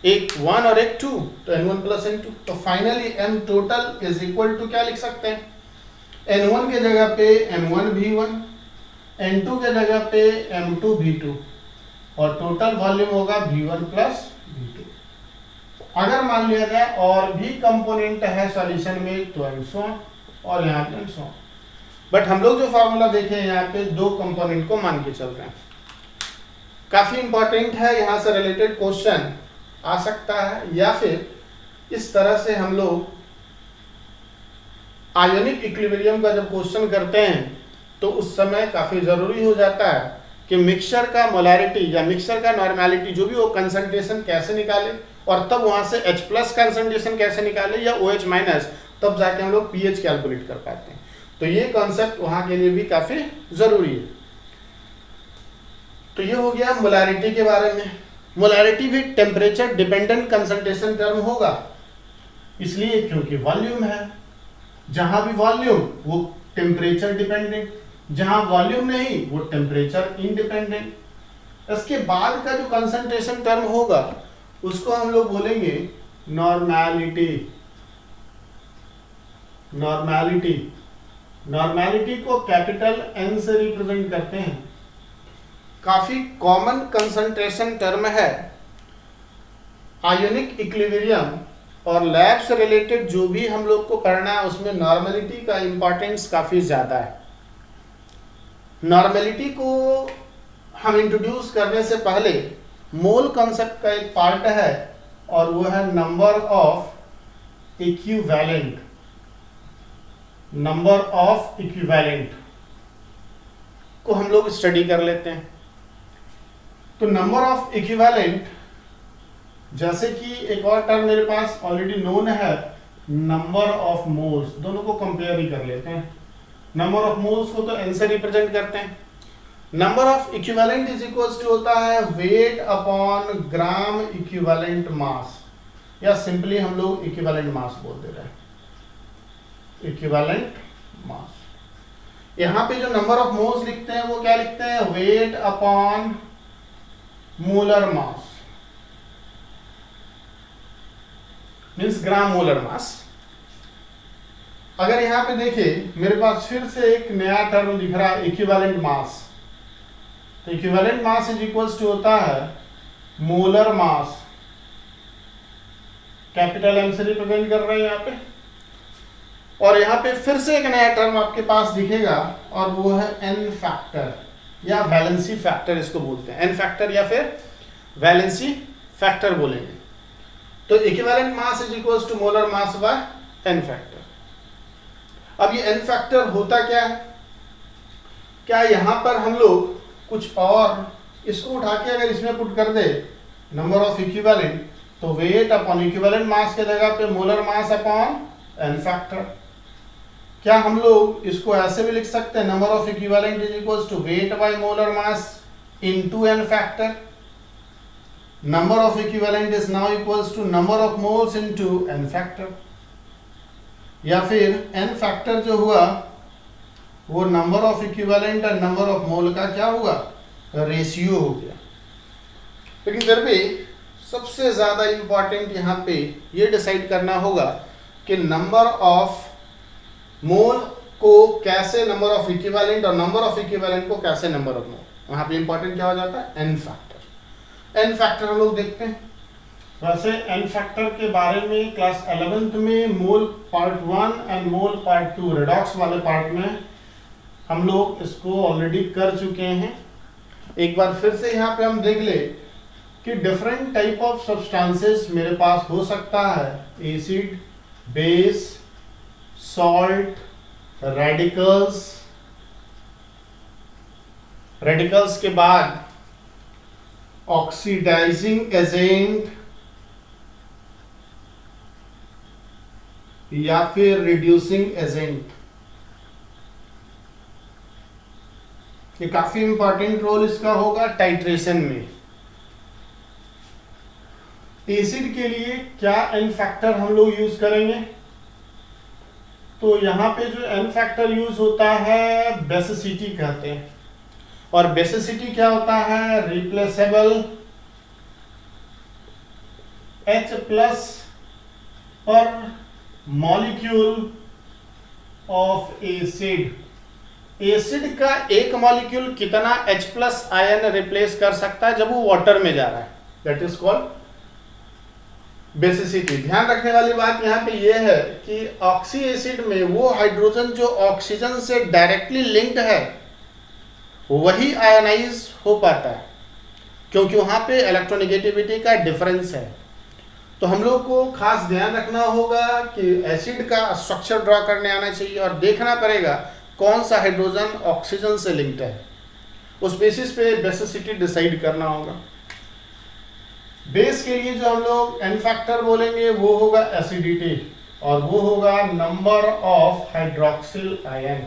एक 1 और एक 2, तो n1 प्लस n2। तो finally m total is equal to क्या लिख सकते हैं? n1 के जगह पे m1 v1, n2 के जगह पे m2 v2, और टोटल वॉल्यूम होगा v1 प्लस v2। अगर मान लिया जाए और भी कंपोनेंट है सॉल्यूशन में तो m so और यहाँ पे m so, बट हम लोग जो फॉर्मूला देखे यहाँ पे दो कंपोनेंट को मान के चल रहे हैं। काफी इंपॉर्टेंट है, यहाँ से रिलेटेड क्वेश्चन आ सकता है, या फिर इस तरह से हम लोग आयोनिक इक्विलिब्रियम का जब क्वेश्चन करते हैं तो उस समय काफी जरूरी हो जाता है कि मिक्सचर का मोलारिटी या मिक्सचर का नॉर्मेलिटी जो भी वो कंसंट्रेशन कैसे निकाले, और तब वहां से H प्लस कंसंट्रेशन कैसे निकाले या OH माइनस, तब जाके हम लोग pH कैलकुलेट कर पाते हैं। तो ये कॉन्सेप्ट वहां के लिए भी काफी जरूरी है। तो ये हो गया मोलारिटी के बारे में। मोलारिटी भी टेम्परेचर डिपेंडेंट कंसंट्रेशन टर्म होगा, इसलिए क्योंकि वॉल्यूम है। जहां भी वॉल्यूम वो टेम्परेचर डिपेंडेंट, जहां वॉल्यूम नहीं वो टेम्परेचर इंडिपेंडेंट। इसके बाद का जो कंसंट्रेशन टर्म होगा उसको हम लोग बोलेंगे नॉर्मेलिटी। नॉर्मेलिटी नॉर्मेलिटी को कैपिटल N से रिप्रेजेंट करते हैं। काफी कॉमन कंसंट्रेशन टर्म है। आयोनिक इक्विलिब्रियम और लैब से रिलेटेड जो भी हम लोग को पढ़ना है उसमें नॉर्मेलिटी का इंपॉर्टेंस काफी ज्यादा है। नॉर्मेलिटी को हम इंट्रोड्यूस करने से पहले मोल कॉन्सेप्ट का एक पार्ट है और वो है number of equivalent. Number of equivalent को हम लोग स्टडी कर लेते हैं। तो नंबर ऑफ इक्विवेलेंट, जैसे कि एक और टर्म मेरे पास ऑलरेडी नोन है नंबर ऑफ मोल्स, दोनों को कंपेयर ही कर लेते हैं। नंबर ऑफ मोल्स को तो N से रिप्रेजेंट करते हैं। Number of equivalent is equals to होता है weight upon gram equivalent mass, या सिंपली हम लोग इक्विवेलेंट मास बोल दे रहे हैं, इक्विवेलेंट मास। यहां पे जो नंबर ऑफ मोल्स लिखते हैं वो क्या लिखते हैं, weight upon molar mass, means ग्राम मोलर मास। अगर यहां पे देखिए मेरे पास फिर से एक नया टर्म दिख रहा है, इक्विवेलेंट मास। तो equivalent mass is equals to होता है मोलर मास, कैपिटल एम से रिप्रेजेंट कर रहे हैं यहाँ पे। और यहाँ पे फिर से एक नया टर्म आपके पास दिखेगा और वो है एन फैक्टर या वैलेंसी फैक्टर, इसको बोलते हैं एन फैक्टर या फिर वैलेंसी फैक्टर बोलेंगे। तो equivalent mass is equals to molar mass by N factor. अब ये एन फैक्टर होता क्या है, क्या यहाँ पर हम लोग कुछ और इसको उठा के अगर इसमें पुट कर दे नंबर ऑफ इक्विवेलेंट, तो वेट अपॉन इक्विवेलेंट मास के जगह पे molar mass upon N factor. क्या हम लोग इसको ऐसे भी लिख सकते हैं, number of equivalent is equals to weight by molar mass into N factor. Number of equivalent is now equals to number of moles into N factor. या फिर एन फैक्टर जो हुआ वो नंबर ऑफ इक्विवेलेंट और number of मोल का क्या हुआ, ratio हो गया। लेकिन फिर भी सबसे ज्यादा इंपॉर्टेंट यहाँ पे ये डिसाइड करना होगा कि नंबर ऑफ मोल को कैसे नंबर ऑफ इक्विवेलेंट और नंबर ऑफ इक्विवेलेंट को कैसे नंबर ऑफ मोल, वहां पे इंपॉर्टेंट क्या हो जाता है, एन फैक्टर। एन फैक्टर हम लोग देखते हैं। वैसे एन फैक्टर के बारे में क्लास 11th में mole part 1 and mole part 2 redox वाले पार्ट में हम लोग इसको ऑलरेडी कर चुके हैं। एक बार फिर से यहाँ पे हम देख ले कि डिफरेंट टाइप ऑफ सब्सटेंसेस मेरे पास हो सकता है, acid, base, salt, radicals, radicals के बाद ऑक्सीडाइजिंग एजेंट या फिर रिड्यूसिंग एजेंट। ये काफी इंपॉर्टेंट रोल इसका होगा टाइट्रेशन में। एसिड के लिए क्या एन फैक्टर हम लोग यूज करेंगे, तो यहां पे जो एन फैक्टर यूज होता है बेसिसिटी कहते हैं। और बेसिसिटी क्या होता है, रिप्लेसेबल H प्लस पर मॉलिक्यूल ऑफ एसिड। एसिड का एक मॉलिक्यूल कितना H प्लस आयन रिप्लेस कर सकता है जब वो वाटर में जा रहा है, दैट इज कॉल्ड बेसिसिटी। ध्यान रखने वाली बात यहाँ पे ये है कि ऑक्सी एसिड में वो हाइड्रोजन जो ऑक्सीजन से डायरेक्टली लिंक्ड है वही आयनाइज हो पाता है, क्योंकि वहां पे इलेक्ट्रोनेगेटिविटी का डिफरेंस है। तो हम लोग को खास ध्यान रखना होगा कि एसिड का स्ट्रक्चर ड्रॉ करने आना चाहिए और देखना पड़ेगा कौन सा हाइड्रोजन ऑक्सीजन से लिंक्ड है, उस बेसिस पे बेसिसिटी डिसाइड करना होगा। बेस के लिए जो हम लोग एन फैक्टर बोलेंगे वो होगा एसिडिटी और वो होगा नंबर ऑफ हाइड्रोक्सिल आयन।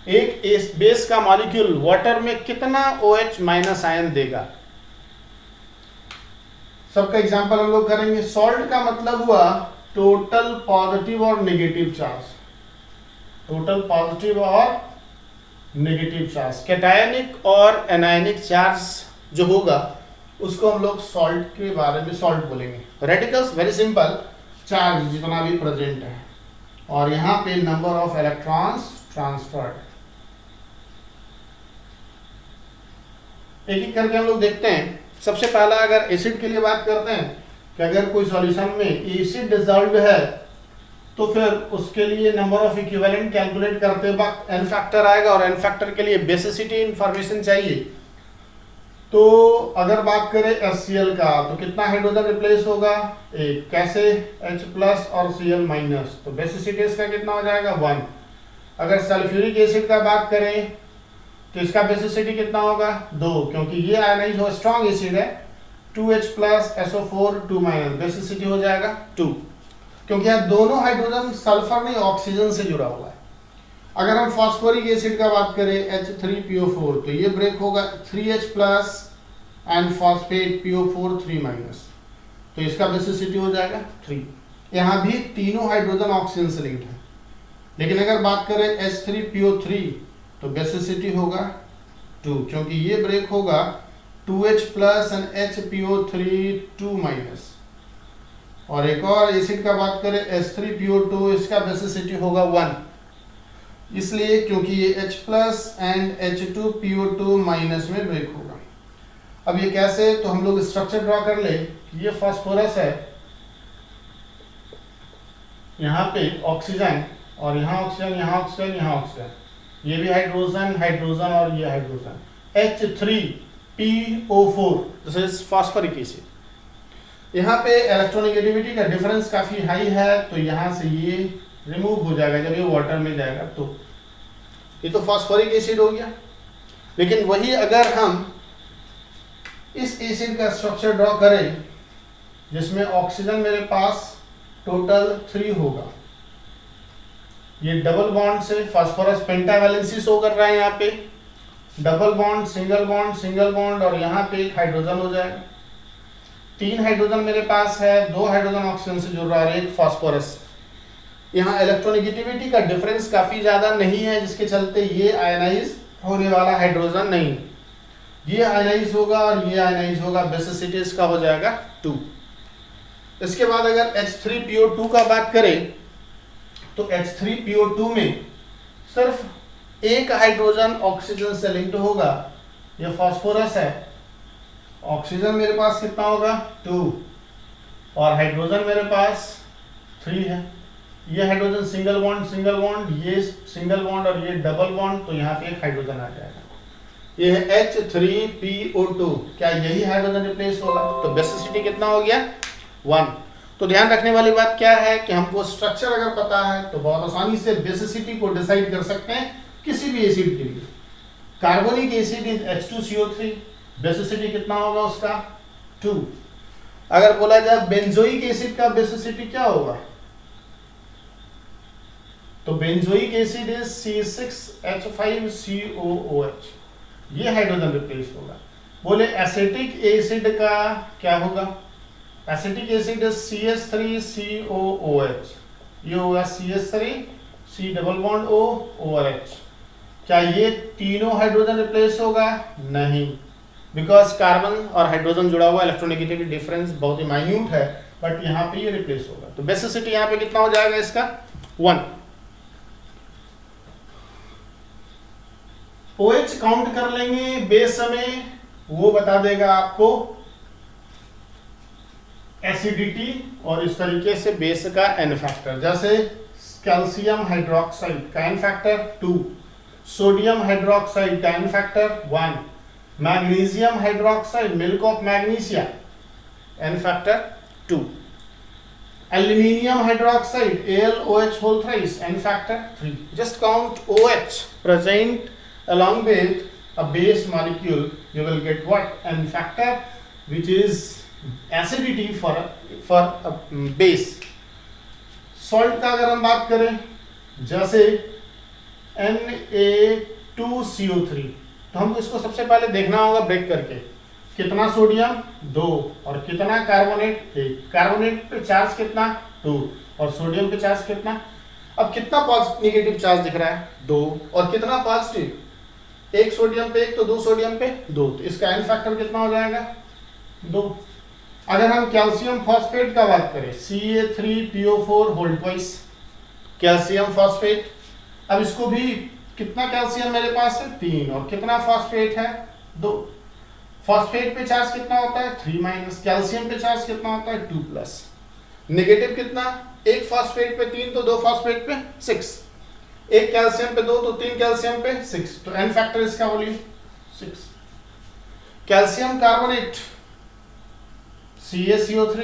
एक बेस का मॉलिक्यूल वाटर में कितना OH माइनस आयन देगा, सबका एग्जांपल हम लोग करेंगे। सॉल्ट का मतलब हुआ टोटल पॉजिटिव और नेगेटिव चार्ज, टोटल पॉजिटिव और नेगेटिव चार्ज। कैटायनिक और एनायनिक चार्ज जो होगा उसको हम लोग सॉल्ट के बारे में सॉल्ट बोलेंगे। रेडिकल्स वेरी सिंपल, चार्ज जितना भी प्रेजेंट है और यहाँ पे नंबर ऑफ इलेक्ट्रॉन्स ट्रांसफर्ड। एक एक करके हम लोग देखते हैं। सबसे पहला अगर एसिड के लिए बात करते हैं कि अगर कोई सॉल्यूशन में एसिड डिसॉल्व्ड है तो फिर उसके लिए नंबर ऑफ इक्विवेलेंट कैलकुलेट करते वक्त एन फैक्टर आएगा और एन फैक्टर के लिए बेसिसिटी इंफॉर्मेशन चाहिए। तो अगर बात करें HCl का तो कितना हाइड्रोजन रिप्लेस होगा, एक। कैसे, H प्लस और Cl माइनस, तो बेसिसिटी इसका कितना हो जाएगा 1। अगर सल्फ्यूरिक एसिड का बात करें तो इसका बेसिसिटी कितना होगा 2, क्योंकि ये आयनाइज हो स्ट्रॉन्ग एसिड है। 2H plus SO4 2 minus, basicity हो जाएगा 2, क्योंकि यहाँ दोनों हाइड्रोजन सल्फर नहीं ऑक्सीजन से जुड़ा हुआ है। अगर हम फास्फोरिक एसिड का बात करें H3PO4 तो ये ब्रेक होगा 3H plus and phosphate PO4 3 minus, तो तो इसका बेसिसिटी हो जाएगा 3। यहाँ भी तीनों हाइड्रोजन ऑक्सीजन से लिंक्ड है, लेकिन अगर बात करें H3PO3 तो बेसिसिटी होगा 2, क्योंकि ये ब्रेक होगा 2H plus and HPO3 2 minus. और एक और एसिड का बात करें H3PO2, इसका बेसिसिटी होगा 1, इसलिए क्योंकि ये H plus and H2PO2 minus में ब्रेक होगा। अब ये कैसे, तो हम लोग स्ट्रक्चर ड्रॉ कर ले। ये फास्फोरस है, यहाँ पे ऑक्सीजन, और यहाँ ऑक्सीजन, यहाँ ऑक्सीजन, यहाँ ऑक्सीजन, ये भी हाइड्रोजन, हाइड्रोजन और ये hydrogen. H3PO4 this is phosphoric acid. यहाँ पे इलेक्ट्रोनेगेटिविटी का डिफरेंस काफी हाई है, तो यहाँ से ये रिमूव हो जाएगा जब ये वाटर में जाएगा। तो ये तो फास्फोरिक एसिड हो गया। लेकिन वही अगर हम इस एसिड का स्ट्रक्चर ड्रॉ करें जिसमें ऑक्सीजन मेरे पास टोटल 3 होगा, ये डबल बॉन्ड से फास्फोरस पेंटावैलेंसी शो कर रहा है, यहाँ पे डबल बॉन्ड, सिंगल बॉन्ड और यहाँ पे एक हाइड्रोजन हो जाएगा। 3 हाइड्रोजन मेरे पास है, 2 हाइड्रोजन ऑक्सीजन से जुड़ रहा है, एक फास्फोरस। यहाँ इलेक्ट्रोनेगेटिविटी का डिफरेंस काफी ज्यादा नहीं है, जिसके चलते ये आयनाइज होने वाला हाइड्रोजन नहीं, ये आयनाइज होगा और ये आयनाइज होगा। बेसिसिटी इसका हो जाएगा 2। इसके बाद अगर H3PO2 का बात करें तो H3PO2 में सिर्फ एक हाइड्रोजन ऑक्सीजन से लिंक्ड होगा। ये फास्फोरस है, ऑक्सीजन मेरे पास कितना होगा 2 और हाइड्रोजन मेरे पास 3 है। ये हाइड्रोजन सिंगल बॉन्ड, ये सिंगल बॉन्ड और ये डबल बॉन्ड, तो यहाँ पे एक हाइड्रोजन आ जाएगा। ये है H3PO2, क्या यही हाइड्रोजन रिप्लेस होगा? तो बेसिसिटी कितना हो गया 1। तो ध्यान रखने वाली बात क्या है कि हमको स्ट्रक्चर अगर पता है तो बहुत आसानी से बेसिसिटी को डिसाइड कर सकते हैं किसी भी एसिड के लिए। Carbonic acid is H2CO3, basicity कितना होगा उसका 2। अगर बोला जाए बेंजोइक एसिड का बेसिसिटी क्या होगा, तो बेंजोइक एसिड इज C6H5COOH, ये हाइड्रोजन रिप्लेस होगा। बोले एसिटिक एसिड का क्या होगा, एसिटिक एसिड इज CH3COOH, ये होगा CH3 डबल बॉन्ड OH। क्या ये तीनों हाइड्रोजन रिप्लेस होगा? नहीं, बिकॉज कार्बन और हाइड्रोजन जुड़ा हुआ, इलेक्ट्रोनेगेटिविटी डिफरेंस बहुत ही माइन्यूट है, बट यहाँ पे ये रिप्लेस होगा। तो बेसिसिटी यहाँ पे कितना हो जाएगा इसका 1। OH काउंट कर लेंगे बेस में, वो बता देगा आपको एसिडिटी और इस तरीके से बेस का एन फैक्टर। जैसे कैल्शियम हाइड्रोक्साइड का एन फैक्टर 2, सोडियम हाइड्रोक्साइड का N factor 1, magnesium hydroxide milk of magnesia N factor 2, aluminium hydroxide AlOH whole thrice n factor 3. Just count OH present along with a base molecule, you will get what? N factor, which is acidity for a base. Salt का अगर हम बात करें जैसे Na2CO3, तो हमको इसको सबसे पहले देखना होगा ब्रेक करके, कितना सोडियम 2 और कितना कार्बोनेट 1। कार्बोनेट पे चार्ज कितना 2 और सोडियम पे चार्ज कितना, अब कितना नेगेटिव चार्ज दिख रहा है 2 और कितना पॉजिटिव, 1 सोडियम पे 1 तो 2 सोडियम पे 2, तो इसका एन फैक्टर कितना हो जाएगा 2। अगर हम कैल्शियम फॉस्फेट का बात करें Ca3PO4 whole twice calcium phosphate, अब इसको भी कितना कैल्शियम मेरे पास है 3 और कितना फॉस्फेट है 2। फॉस्फेट पे चार्ज कितना होता है 3 माइनस, कैल्शियम पे चार्ज कितना होता है 2 प्लस। नेगेटिव कितना, 1 फॉस्फेट पे 3 तो 2 फॉस्फेट पे 6, 1 कैल्शियम पे 2 तो 3 कैल्शियम पे 6, तो एन फैक्टर इसका वैल्यू 6। कैल्शियम कार्बोनेट CaCO3,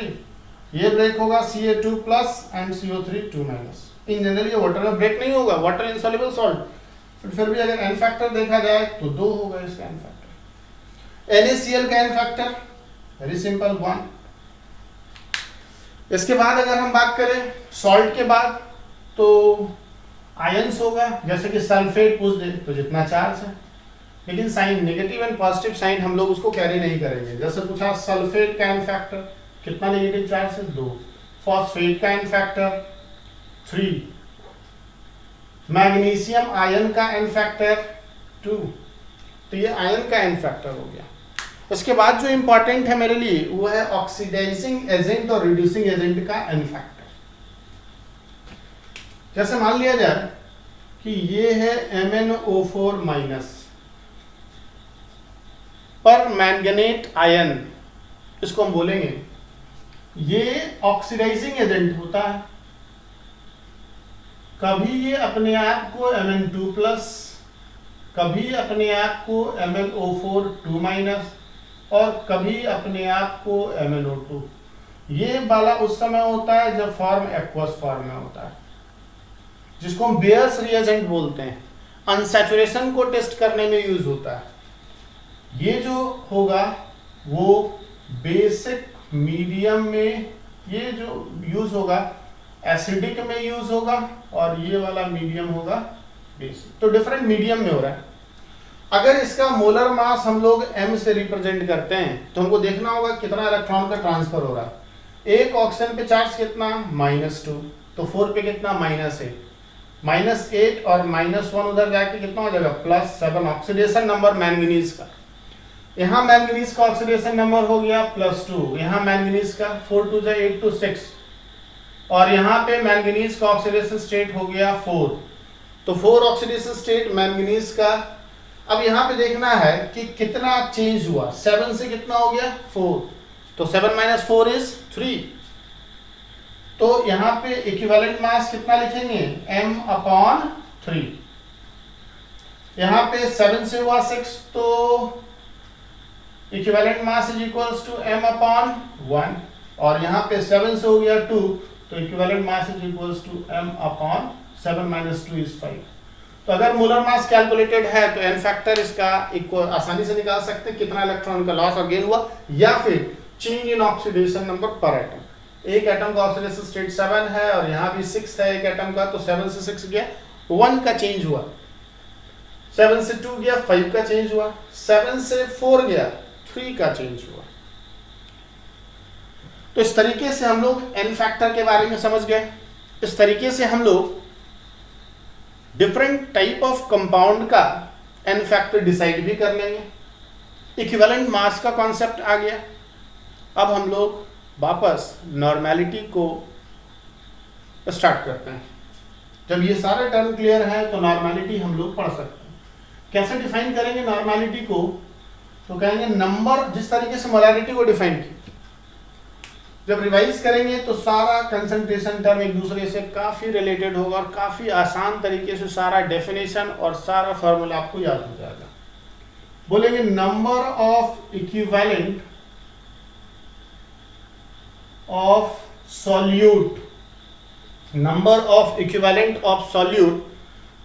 ये ब्रेक होगा Ca2 plus and CO3 2 minus. In general ये वाटर में ब्रेक नहीं होगा, वाटर इनसॉल्युबल सॉल्ट, बट फिर भी अगर एन फैक्टर देखा जाए तो 2 होगा इसका एन फैक्टर। NaCl का एन फैक्टर वेरी सिंपल 1। इसके बाद अगर हम बात करें सॉल्ट के बाद तो आयंस होगा, जैसे कि सल्फेट पूछ दे तो जितना चार्ज है, लेकिन sign negative and positive sign हम लोग उसको कैरी नहीं करेंगे। जैसे पूछा सल्फेट का एन फैक्टर, कितना नेगेटिव चार्ज है 2। फॉस्फेट का एन फैक्टर 3, मैग्नीशियम आयन का एन फैक्टर 2। तो ये आयन का एन फैक्टर हो गया। उसके बाद जो इंपॉर्टेंट है मेरे लिए वो है ऑक्सीडाइजिंग एजेंट और रिड्यूसिंग एजेंट का एन फैक्टर। जैसे मान लिया जाए कि ये है MnO4 माइनस पर मैंगनेट आयन, इसको हम बोलेंगे ये ऑक्सीडाइजिंग एजेंट होता है। कभी ये अपने आप को Mn2 प्लस, कभी अपने आप को MnO4 2 माइनस और कभी अपने आप को MnO2। ये वाला उस समय होता है जब फॉर्म एक्वस फॉर्म में होता है, जिसको हम बेयर्स रिएजेंट बोलते हैं। अनसैचुरेशन को टेस्ट करने में यूज होता है। ये जो होगा वो बेसिक मीडियम में, ये जो यूज होगा एसिडिक में यूज होगा और ये वाला मीडियम होगा बेसिक। तो डिफरेंट मीडियम में हो रहा है। अगर इसका मोलर मास हम लोग m से रिप्रेजेंट करते हैं तो हमको देखना होगा कितना इलेक्ट्रॉन का ट्रांसफर हो रहा है। एक ऑक्सीजन पे चार्ज कितना -2, तो 4 पे कितना -8, -8 और -1 उधर जाके कितना हो जाएगा +7। ऑक्सीडेशन नंबर मैंगनीज का, यहाँ मैंगनीज का ऑक्सीडेशन नंबर हो गया +2, यहाँ मैंगनीज का 4 2 8 2 6 और यहाँ पे मैंगनीज का ऑक्सीडेशन स्टेट हो गया 4। तो 4 ऑक्सीडेशन स्टेट मैंगनीज का। अब यहाँ पे देखना है कि कितना चेंज हुआ। 7 से कितना हो गया 4, तो 7 - 4 इज 3। तो यहाँ पे इक्विवेलेंट मास कितना लिखेंगे m/3। यहाँ पे 7 से हुआ 6, तो equivalent mass is equals to m/1 और यहाँ पे 7 से हो गया 2, तो equivalent mass is equals to m/7 - 2 is 5। तो अगर मोलर मास कैलकुलेटेड है तो एन फैक्टर इसका इक्वल आसानी से निकाल सकते हैं, कितना इलेक्ट्रॉन का लॉस और गेन हुआ, या फिर चेंज इन ऑक्सीडेशन नंबर पर एटम। एक एटम का ऑक्सीडेशन स्टेट 7 है और यहाँ भी 6 है एक एटम का, तो 7 से 6 गया 1 का चेंज हुआ, 7 से 2 गया 5 का चेंज हुआ, 7 से 4 गया 3 का चेंज हुआ। तो इस तरीके से हम लोग एन फैक्टर के बारे में समझ गए। इस तरीके से हम लोग डिफरेंट टाइप ऑफ कंपाउंड का एन फैक्टर डिसाइड भी कर लेंगे। इक्विवेलेंट मास का कॉन्सेप्ट आ गया। अब हम लोग वापस नॉर्मेलिटी को स्टार्ट करते हैं। जब ये सारे टर्म क्लियर है तो नॉर्मेलिटी हम लोग पढ़ सकते हैं। कैसे डिफाइन करेंगे नॉर्मेलिटी को, तो कहेंगे नंबर, जिस तरीके से मोलैरिटी को डिफाइन किया, जब रिवाइज करेंगे तो सारा कंसंट्रेशन टर्म एक दूसरे से काफी रिलेटेड होगा और काफी आसान तरीके से सारा डेफिनेशन और सारा फॉर्मूला आपको याद हो जाएगा। बोलेंगे number of equivalent of solute, number of equivalent of solute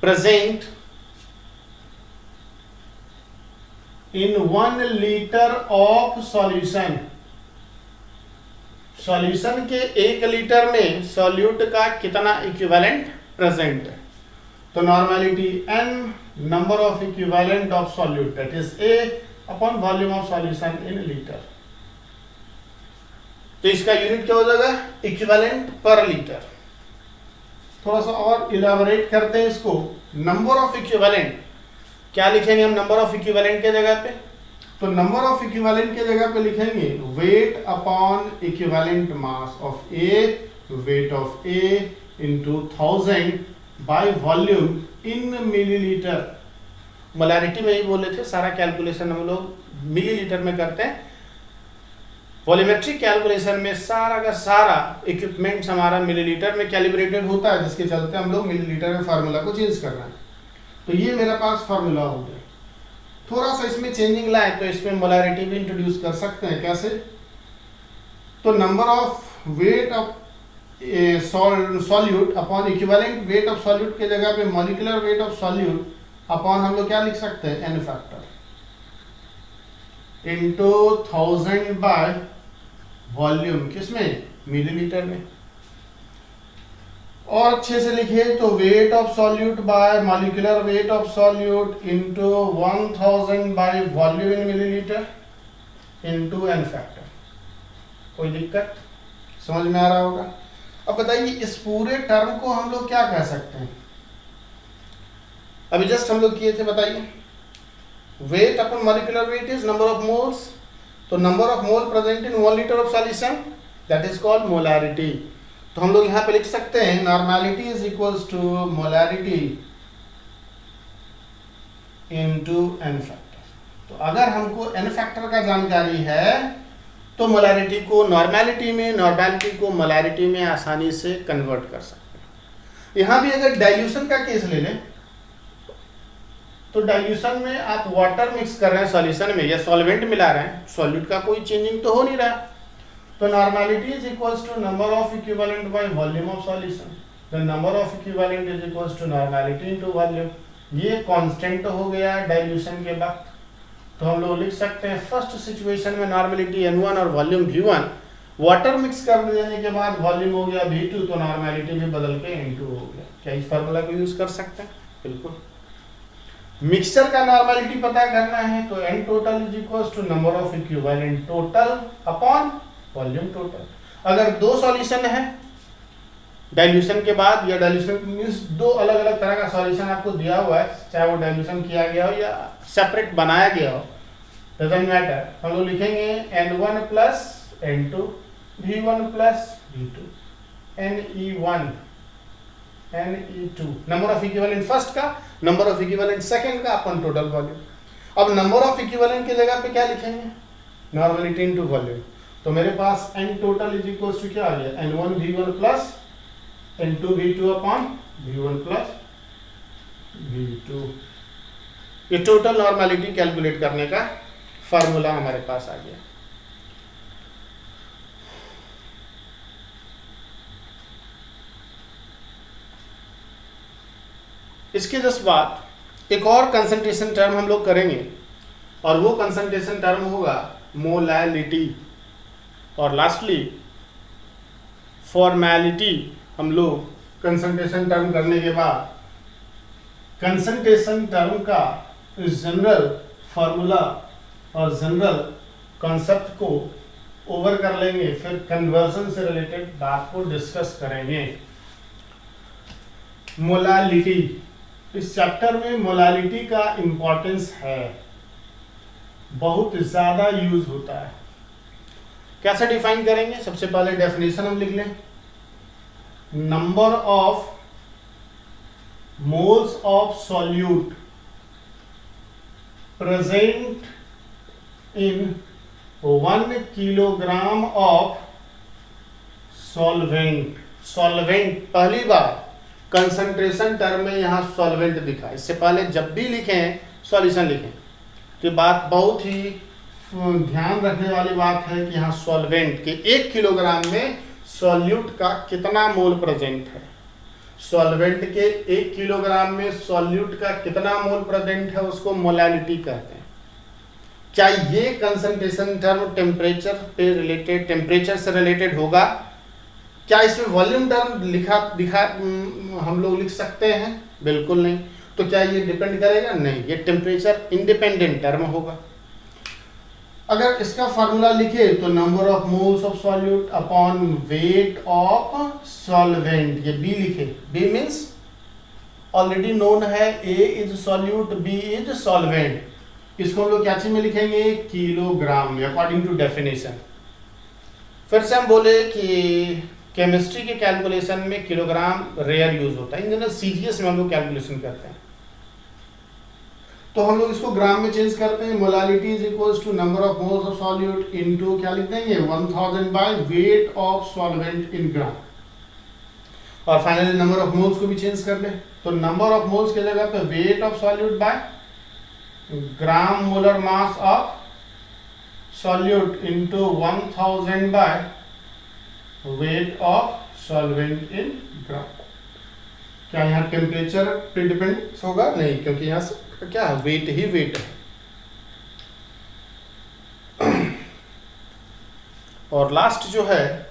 present in 1 litre of solution. Solution के 1 लीटर में सॉल्यूट का कितना इक्विवेलेंट प्रेजेंट है। तो normality n number of equivalent of solute, that is A upon volume of solution in litre. तो इसका unit क्या हो जाएगा इक्विवेलेंट पर लीटर। थोड़ा सा और इलाबोरेट करते हैं इसको। नंबर ऑफ इक्विवेलेंट क्या लिखेंगे हम नंबर ऑफ इक्विवेलेंट के जगह पे, तो नंबर ऑफ इक्विवेलेंट के जगह पे लिखेंगे wait upon equivalent mass of A, weight of A into 1000 by volume in millilitre. Molarity में ही बोले थे, सारा कैलकुलेशन हम लोग मिलीलीटर में करते हैं। वॉल्यूमेट्रिक कैलकुलेशन में सारा का सारा इक्विपमेंट्स हमारा मिलीलीटर में कैलिब्रेटेड होता है, जिसके चलते हम लोग मिलीलीटर में फार्मूला को चेंज कर रहे हैं। तो ये मेरे पास फार्मूला हो गया। थोड़ा सा इसमें चेंजिंग लाए तो इसमें मोलैरिटी भी इंट्रोड्यूस कर सकते हैं। कैसे, तो number of weight of solute upon equivalent weight of solute के जगह पे molecular weight of solute upon हम लोग क्या लिख सकते हैं N factor into 1000 by volume, किसमें मिलीलीटर में। और अच्छे से लिखे तो weight of solute by molecular weight of solute into 1000 by volume in millilitre into N factor. कोई दिक्कत? समझ में आ रहा होगा। अब बताइए इस पूरे टर्म को हम लोग क्या कह सकते हैं? अभी जस्ट हम लोग किए थे, बताइए। वेट अपन molecular weight is number of moles, तो number of mole present in 1 litre of solution that is called molarity. तो हम लोग यहाँ पे लिख सकते हैं normality is equals to molarity into n factor. तो अगर हमको n फैक्टर का जानकारी है तो मोलारिटी को नॉर्मेलिटी में, नॉर्मेलिटी को मोलारिटी में आसानी से कन्वर्ट कर सकते हैं। यहाँ भी अगर डाइल्यूशन का केस ले लें तो डाइल्यूशन में आप वाटर मिक्स कर रहे हैं सॉल्यूशन में या सॉल्वेंट मिला रहे हैं, सॉल्यूट का कोई चेंजिंग तो हो नहीं रहा। तो normality is equals to number of equivalent by volume of solution. The number of equivalent is equals to normality into volume. ये कांस्टेंट हो गया डाइल्यूशन के वक्त। तो हम लोग लिख सकते हैं फर्स्ट सिचुएशन में नॉर्मेलिटी n1 और वॉल्यूम v1, वाटर मिक्स कर देने के बाद वॉल्यूम हो गया v2, तो नॉर्मेलिटी भी बदल के n2 हो गया। क्या इस फार्मूला को यूज कर सकते हैं? बिल्कुल। मिक्सचर का नॉर्मेलिटी पता करना है तो n total is equals to number of equivalent total upon volume total. अगर दो सॉल्यूशन है डाइल्यूशन के बाद, या डाइल्यूशन मींस दो अलग अलग तरह का सॉल्यूशन आपको दिया हुआ है, चाहे वो डाइल्यूशन किया गया हो या सेपरेट बनाया गया हो, डजंट मैटर। हम लोग लिखेंगे n1 plus n2 v1 plus v2 ne1 ne2, number of equivalent first का, नंबर ऑफ इक्विवेलेंट सेकंड का अपन टोटल वॉल्यूम। अब नंबर ऑफ इक्विवेलेंट की जगह पे क्या लिखेंगे? Normality into volume. तो मेरे पास n total is equals to क्या आ गया? n1 v1 plus n2 v2 upon v1 plus v2। ये टोटल नॉर्मेलिटी कैलकुलेट करने का फार्मूला हमारे पास आ गया। इसके जस्ट बाद एक और कंसंट्रेशन टर्म हम लोग करेंगे और वो कंसंट्रेशन टर्म होगा मोलैलिटी। और लास्टली फॉर्मेलिटी। हम लोग कंसंट्रेशन टर्म करने के बाद कंसंट्रेशन टर्म का जनरल फार्मूला और जनरल कॉन्सेप्ट को ओवर कर लेंगे, फिर कन्वर्जन से रिलेटेड बात को डिस्कस करेंगे। मोलालिटी, इस चैप्टर में मोलालिटी का इंपॉर्टेंस है, बहुत ज्यादा यूज होता है। कैसे डिफाइन करेंगे? सबसे पहले डेफिनेशन हम लिख लें। Number of moles of solute present in 1 kilogram of solvent. Solvent पहली बार कंसंट्रेशन टर्म में यहां सॉल्वेंट दिखा। इससे पहले जब भी लिखें सॉल्यूशन लिखें तो बात बहुत ही ध्यान रखने वाली बात है कि यहाँ सॉल्वेंट के 1 किलोग्राम में सॉल्यूट का कितना मोल प्रेजेंट है। सॉल्वेंट के 1 किलोग्राम में सॉल्यूट का कितना मोल प्रेजेंट है उसको मोलालिटी कहते हैं। क्या ये कंसंट्रेशन टर्म टेम्परेचर पे रिलेटेड, टेम्परेचर से रिलेटेड होगा? क्या इसमें वॉल्यूम टर्म दिखा हम लोग लिख सकते हैं? बिल्कुल नहीं। तो क्या ये डिपेंड करेगा? नहीं, ये टेम्परेचर इंडिपेंडेंट टर्म होगा। अगर इसका फार्मूला लिखे तो number of moles of solute upon weight of solvent, ये बी लिखे। बी मींस ऑलरेडी नोन है, A is solute, B is solvent. इसको हम लोग क्या चीज में लिखेंगे? किलोग्राम में, अकॉर्डिंग टू डेफिनेशन। फिर से हम बोले कि केमिस्ट्री के कैलकुलेशन में किलोग्राम रेयर यूज होता है, इन जनरल सीजीएस में हम लोग कैलकुलेशन करते हैं। तो हम लोग इसको ग्राम में चेंज करते हैं। Molality is equals to number of moles of solute into क्या लिख देंगे? 1000 by weight of solvent in gram. और फाइनली नंबर ऑफ मोल्स को भी चेंज कर ले, तो नंबर ऑफ मोल्स की जगह पे weight of solute by gram molar mass of solute into 1000 by weight of solvent in gram. क्या यहाँ टेम्परेचर पे डिपेंड होगा? नहीं, क्योंकि यहाँ से क्या है? वेट ही वेट है। और लास्ट जो है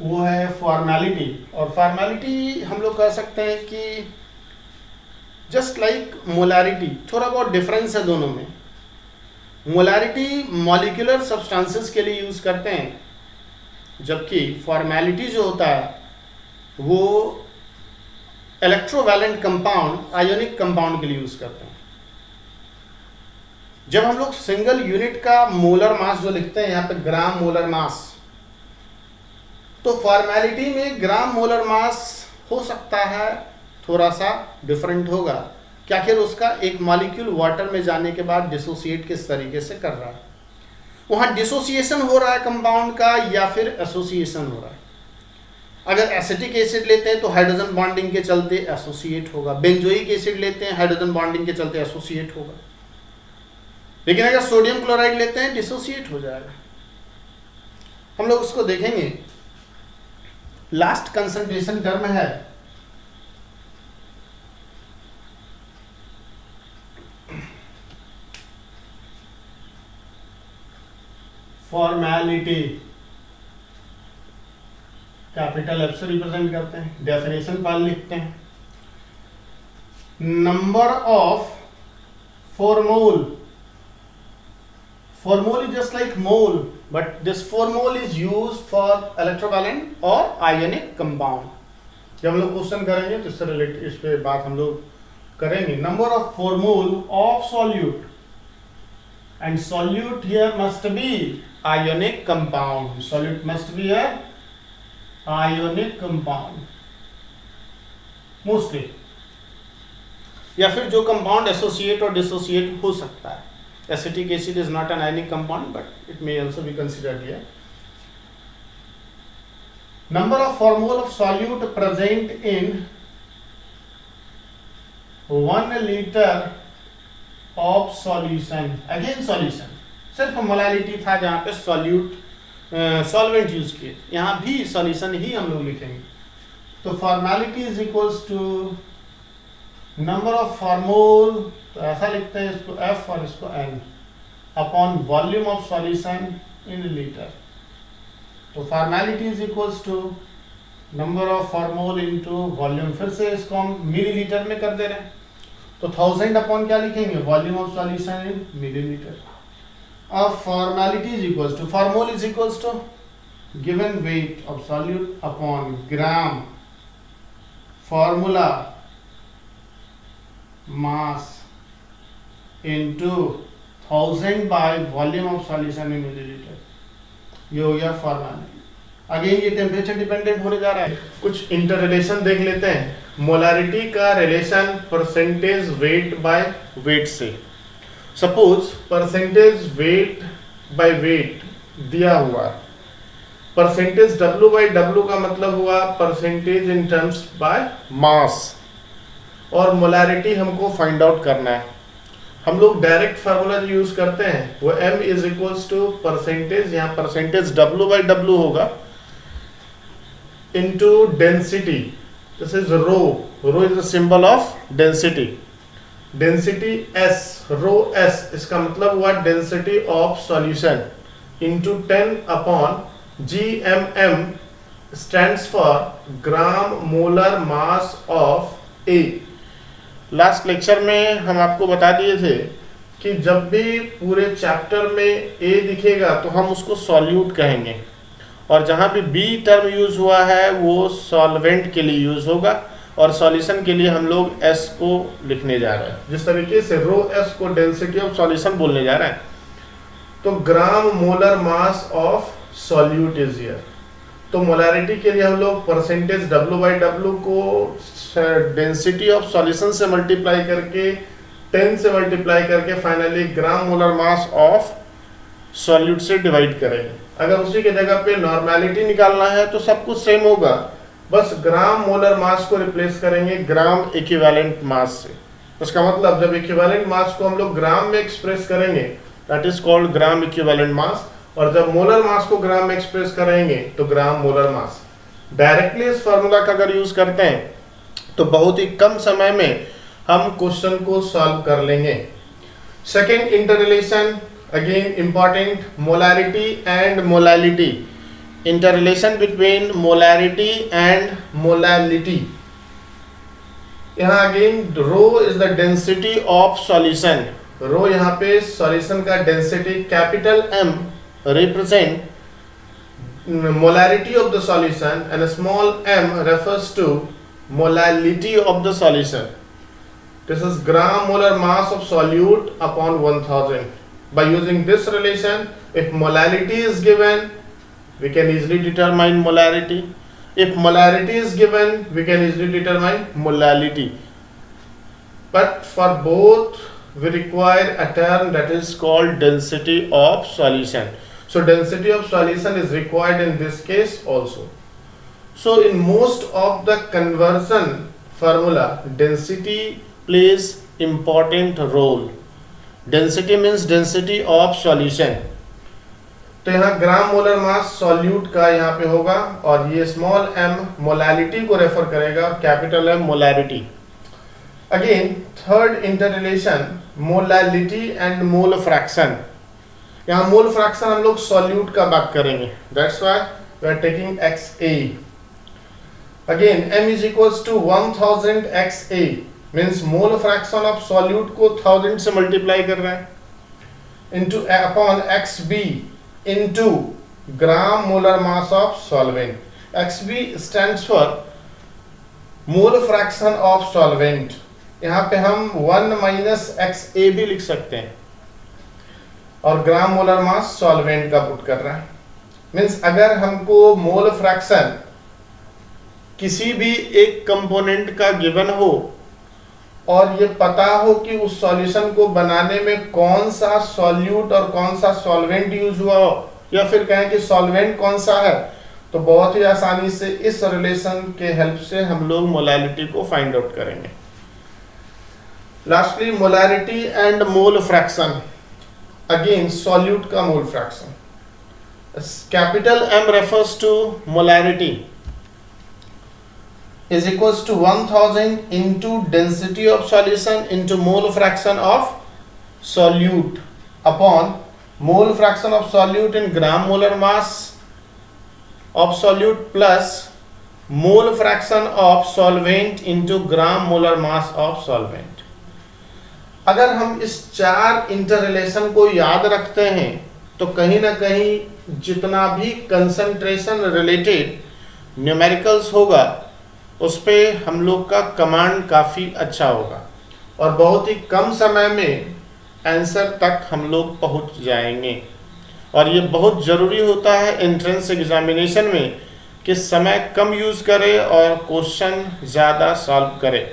वो है फॉर्मेलिटी। और फॉर्मेलिटी हम लोग कह सकते हैं कि जस्ट लाइक मोलारिटी, थोड़ा बहुत डिफरेंस है दोनों में। मोलारिटी मॉलिक्यूलर सब्सटेंसेस के लिए यूज करते हैं, जबकि फॉर्मेलिटी जो होता है वो इलेक्ट्रोवैलेंट कंपाउंड आयोनिक कंपाउंड के लिए यूज करते हैं। जब हम लोग सिंगल यूनिट का मोलर मास जो लिखते हैं यहाँ पे ग्राम मोलर मास, तो फॉर्मेलिटी में ग्राम मोलर मास हो सकता है थोड़ा सा डिफरेंट होगा, क्या आखिर उसका एक मॉलिक्यूल वाटर में जाने के बाद डिसोसिएट किस तरीके से कर रहा है, वहां डिसोसिएशन हो रहा है कंपाउंड का या फिर एसोसिएशन हो रहा है। अगर एसिटिक एसिड लेते हैं तो हाइड्रोजन बॉन्डिंग के चलते एसोसिएट होगा, बेंजोइक एसिड लेते हैं हाइड्रोजन बॉन्डिंग के चलते एसोसिएट होगा, लेकिन अगर सोडियम क्लोराइड लेते हैं डिसोसिएट हो जाएगा। हम लोग उसको देखेंगे। लास्ट कंसंट्रेशन टर्म है फॉर्मेलिटी, कैपिटल एफ से रिप्रेजेंट करते हैं। डेफिनेशन पाल लिखते हैं, number of formole is just like mole, but this formole is used for electrovalent or ionic compound। जब हम लोग क्वेश्चन करेंगे तो इससे रिलेटेड इस पे बात हम लोग करेंगे। Number of formole of solute, and solute here must be ionic compound, solute must be a ionic compound mostly, या फिर जो कंपाउंड एसोसिएट और डिसोसिएट हो सकता है। Acetic acid is not an ionic compound but it may also be considered here. Number of फॉर्मूल of solute present in 1 litre of solution, again solution, सिर्फ molality था जहां पे सॉल्यूट सॉल्वेंट यूज किए, यहां भी सॉल्यूशन ही हम लोग लिखेंगे। तो formality is equals to number of formula, तो ऐसा लिखते हैं इसको F और इसको N upon volume of solution in litre. तो formality is equals to number of formula into volume, फिर से इसको हम मिलीलीटर में कर दे रहे हैं, तो 1000 अपॉन क्या लिखेंगे, volume of solution in millilitre. अब formality is equals to, formula is equals to given weight of solute upon gram formula mass into 1000 by volume of solution in millilitre. ये हो गया फॉर्मेलिटी। अगेन ये temperature dependent होने जा रहा है। कुछ इंटर रिलेशन देख लेते हैं। मोलारिटी का relation percentage weight by weight से। Suppose percentage weight by weight दिया हुआ, परसेंटेज W बाय W का मतलब हुआ percentage in terms by mass, और मोलारिटी हमको फाइंड आउट करना है। हम लोग डायरेक्ट फार्मूला जो यूज करते हैं वो M इज इक्वल्स टू परसेंटेज, यहाँ परसेंटेज W बाय W होगा into density, this is rho, rho is the symbol of density, density S, rho S, इसका मतलब हुआ density of solution into 10 upon GMM stands for gram molar mass of A। Last lecture में हम आपको बता दिए थे कि जब भी पूरे चैप्टर में A दिखेगा तो हम उसको सॉल्यूट कहेंगे, और जहां भी B टर्म यूज हुआ है वो सॉल्वेंट के लिए यूज होगा, और सॉल्यूशन के लिए हम लोग S को लिखने जा रहे हैं। जिस तरीके से रो S को डेंसिटी ऑफ सॉल्यूशन बोलने जा रहे हैं, तो ग्राम molar mass of solute is here. तो मोलारिटी के लिए हम लोग परसेंटेज W बाई W को डेंसिटी ऑफ सॉल्यूशन से मल्टीप्लाई करके 10 से मल्टीप्लाई करके finally gram molar mass of solute से डिवाइड करेंगे। अगर उसी के जगह पे नॉर्मेलिटी निकालना है तो सब कुछ सेम होगा, बस ग्राम मोलर मास को रिप्लेस करेंगे ग्राम इक्विवेलेंट मास से। उसका मतलब जब इक्विवेलेंट मास को हम लोग ग्राम में एक्सप्रेस करेंगे that is called gram equivalent मास, और जब मोलर मास को ग्राम में एक्सप्रेस करेंगे तो ग्राम मोलर मास। डायरेक्टली इस फार्मूला का अगर यूज करते हैं तो बहुत ही कम समय में हम क्वेश्चन को सॉल्व कर लेंगे। Second inter relation, again important, molarity and molality, inter relation between molarity and molality. यहाँ again rho is the density of solution, rho यहाँ पे सॉल्यूशन का डेंसिटी, capital M represent molarity of the solution and a small m refers to molality of the solution. This is gram molar mass of solute upon 1000. By using this relation, if molality is given, we can easily determine molarity. If molarity is given, we can easily determine molality. But for both, we require a term that is called density of solution. So density of solution is required in this case also. So in most of the conversion formula, density plays important role. Density means density of solution. तो यहाँ ग्राम molar मास solute का यहाँ पे होगा और ये small m molality को refer करेगा और capital M molarity. Again third interrelation molality and mole fraction. यहाँ मोल फ्रैक्शन हम लोग सॉल्यूट का बात करेंगे. That's why we are taking XA. Again m is equals to 1000 XA means mole fraction of solute को 1000 से मल्टीप्लाई कर रहे हैं into upon XB into gram molar mass of solvent. XB stands for mole fraction of solvent. यहाँ पे हम 1 minus XA भी लिख सकते हैं और ग्राम मोलर मास सॉल्वेंट का पुट कर रहा है. मीन्स अगर हमको मोल फ्रैक्शन किसी भी एक कंपोनेंट का गिवन हो और ये पता हो कि उस सॉल्यूशन को बनाने में कौन सा सॉल्यूट और कौन सा सॉल्वेंट यूज हुआ हो या फिर कहें कि सॉल्वेंट कौन सा है, तो बहुत ही आसानी से इस रिलेशन के हेल्प से हम लोग मोलालिटी को फाइंड आउट करेंगे. Lastly molarity and mole fraction. Again solute का mole fraction. Capital M refers to molarity is equals to 1000 into density of solution into mole fraction of solute upon mole fraction of solute in gram molar mass of solute plus mole fraction of solvent into gram molar mass of solvent. अगर हम इस चार inter relation को याद रखते हैं तो कहीं ना कहीं जितना भी कंसंट्रेशन रिलेटेड न्यूमेरिकल्स होगा उस पे हम लोग का कमांड काफ़ी अच्छा होगा और बहुत ही कम समय में आंसर तक हम लोग पहुंच जाएंगे. और ये बहुत ज़रूरी होता है एंट्रेंस एग्जामिनेशन में कि समय कम यूज़ करें और क्वेश्चन ज़्यादा सॉल्व करें.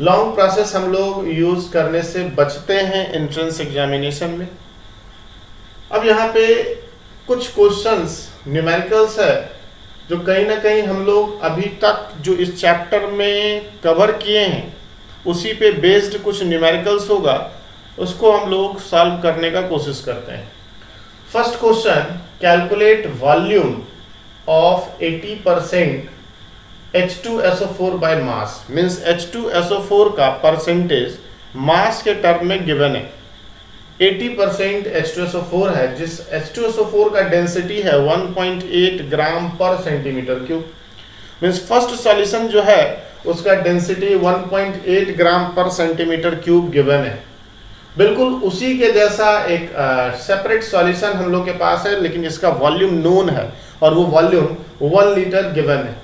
लॉन्ग प्रोसेस हम लोग यूज़ करने से बचते हैं एंट्रेंस एग्जामिनेशन में. अब यहाँ पे कुछ क्वेश्चंस न्यूमेरिकल्स है जो कहीं ना कहीं हम लोग अभी तक जो इस चैप्टर में कवर किए हैं उसी पे बेस्ड कुछ न्यूमेरिकल्स होगा, उसको हम लोग सॉल्व करने का कोशिश करते हैं. First question, calculate volume of 80% H2SO4 by mass. Means H2SO4 का परसेंटेज मास के टर्म में गिवन है. 80% H2SO4 है, जिस H2SO4 का डेंसिटी है 1.8 ग्राम पर centimetre cube. Means first solution जो है उसका डेंसिटी 1.8 ग्राम पर सेंटीमीटर क्यूब गिवन है. बिल्कुल उसी के जैसा एक सेपरेट सॉल्यूशन हम लोग के पास है, लेकिन इसका वॉल्यूम नोन है और वो वॉल्यूम 1 लीटर गिवन है.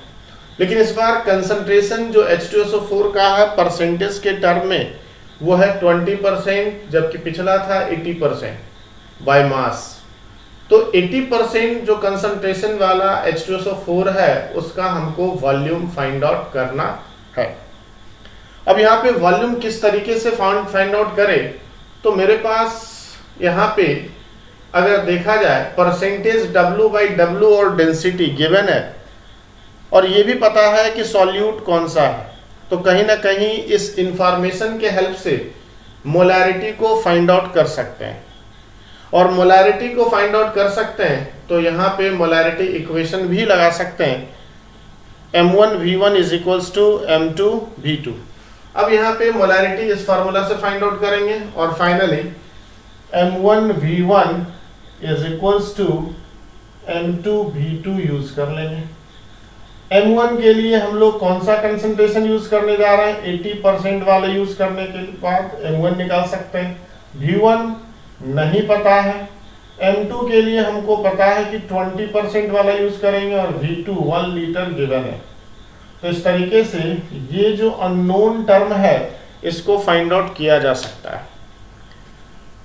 लेकिन इस बार कंसंट्रेशन जो H2SO4 का है परसेंटेज के टर्म में वो है 20%, जबकि पिछला था 80% बाय मास. तो 80% जो कंसंट्रेशन वाला H2SO4 है उसका हमको वॉल्यूम फाइंड आउट करना है. अब यहाँ पे वॉल्यूम किस तरीके से फाइंड आउट करें, तो मेरे पास यहाँ पे अगर देखा जाए परसेंटेज W/W और डेंसिटी गिवन है और ये भी पता है कि सॉल्यूट कौन सा है, तो कहीं ना कहीं इस इंफॉर्मेशन के हेल्प से मोलारिटी को फाइंड आउट कर सकते हैं. और मोलारिटी को फाइंड आउट कर सकते हैं तो यहाँ पे मोलारिटी इक्वेशन भी लगा सकते हैं. M1V1 is equals to M2V2. अब यहाँ पे मोलारिटी इस फार्मूला से फाइंड आउट करेंगे और finally M1V1 is equals to M2V2 use कर लेंगे. M1 के लिए हम लोग कौन सा कंसंट्रेशन यूज करने जा रहे हैं, 80% वाला यूज करने के बाद M1 निकाल सकते हैं. V1 नहीं पता है M2 के लिए हमको पता है कि 20% वाला यूज करेंगे और V2 1 लीटर गिवन है। तो इस तरीके से ये जो अननोन टर्म है इसको फाइंड आउट किया जा सकता है।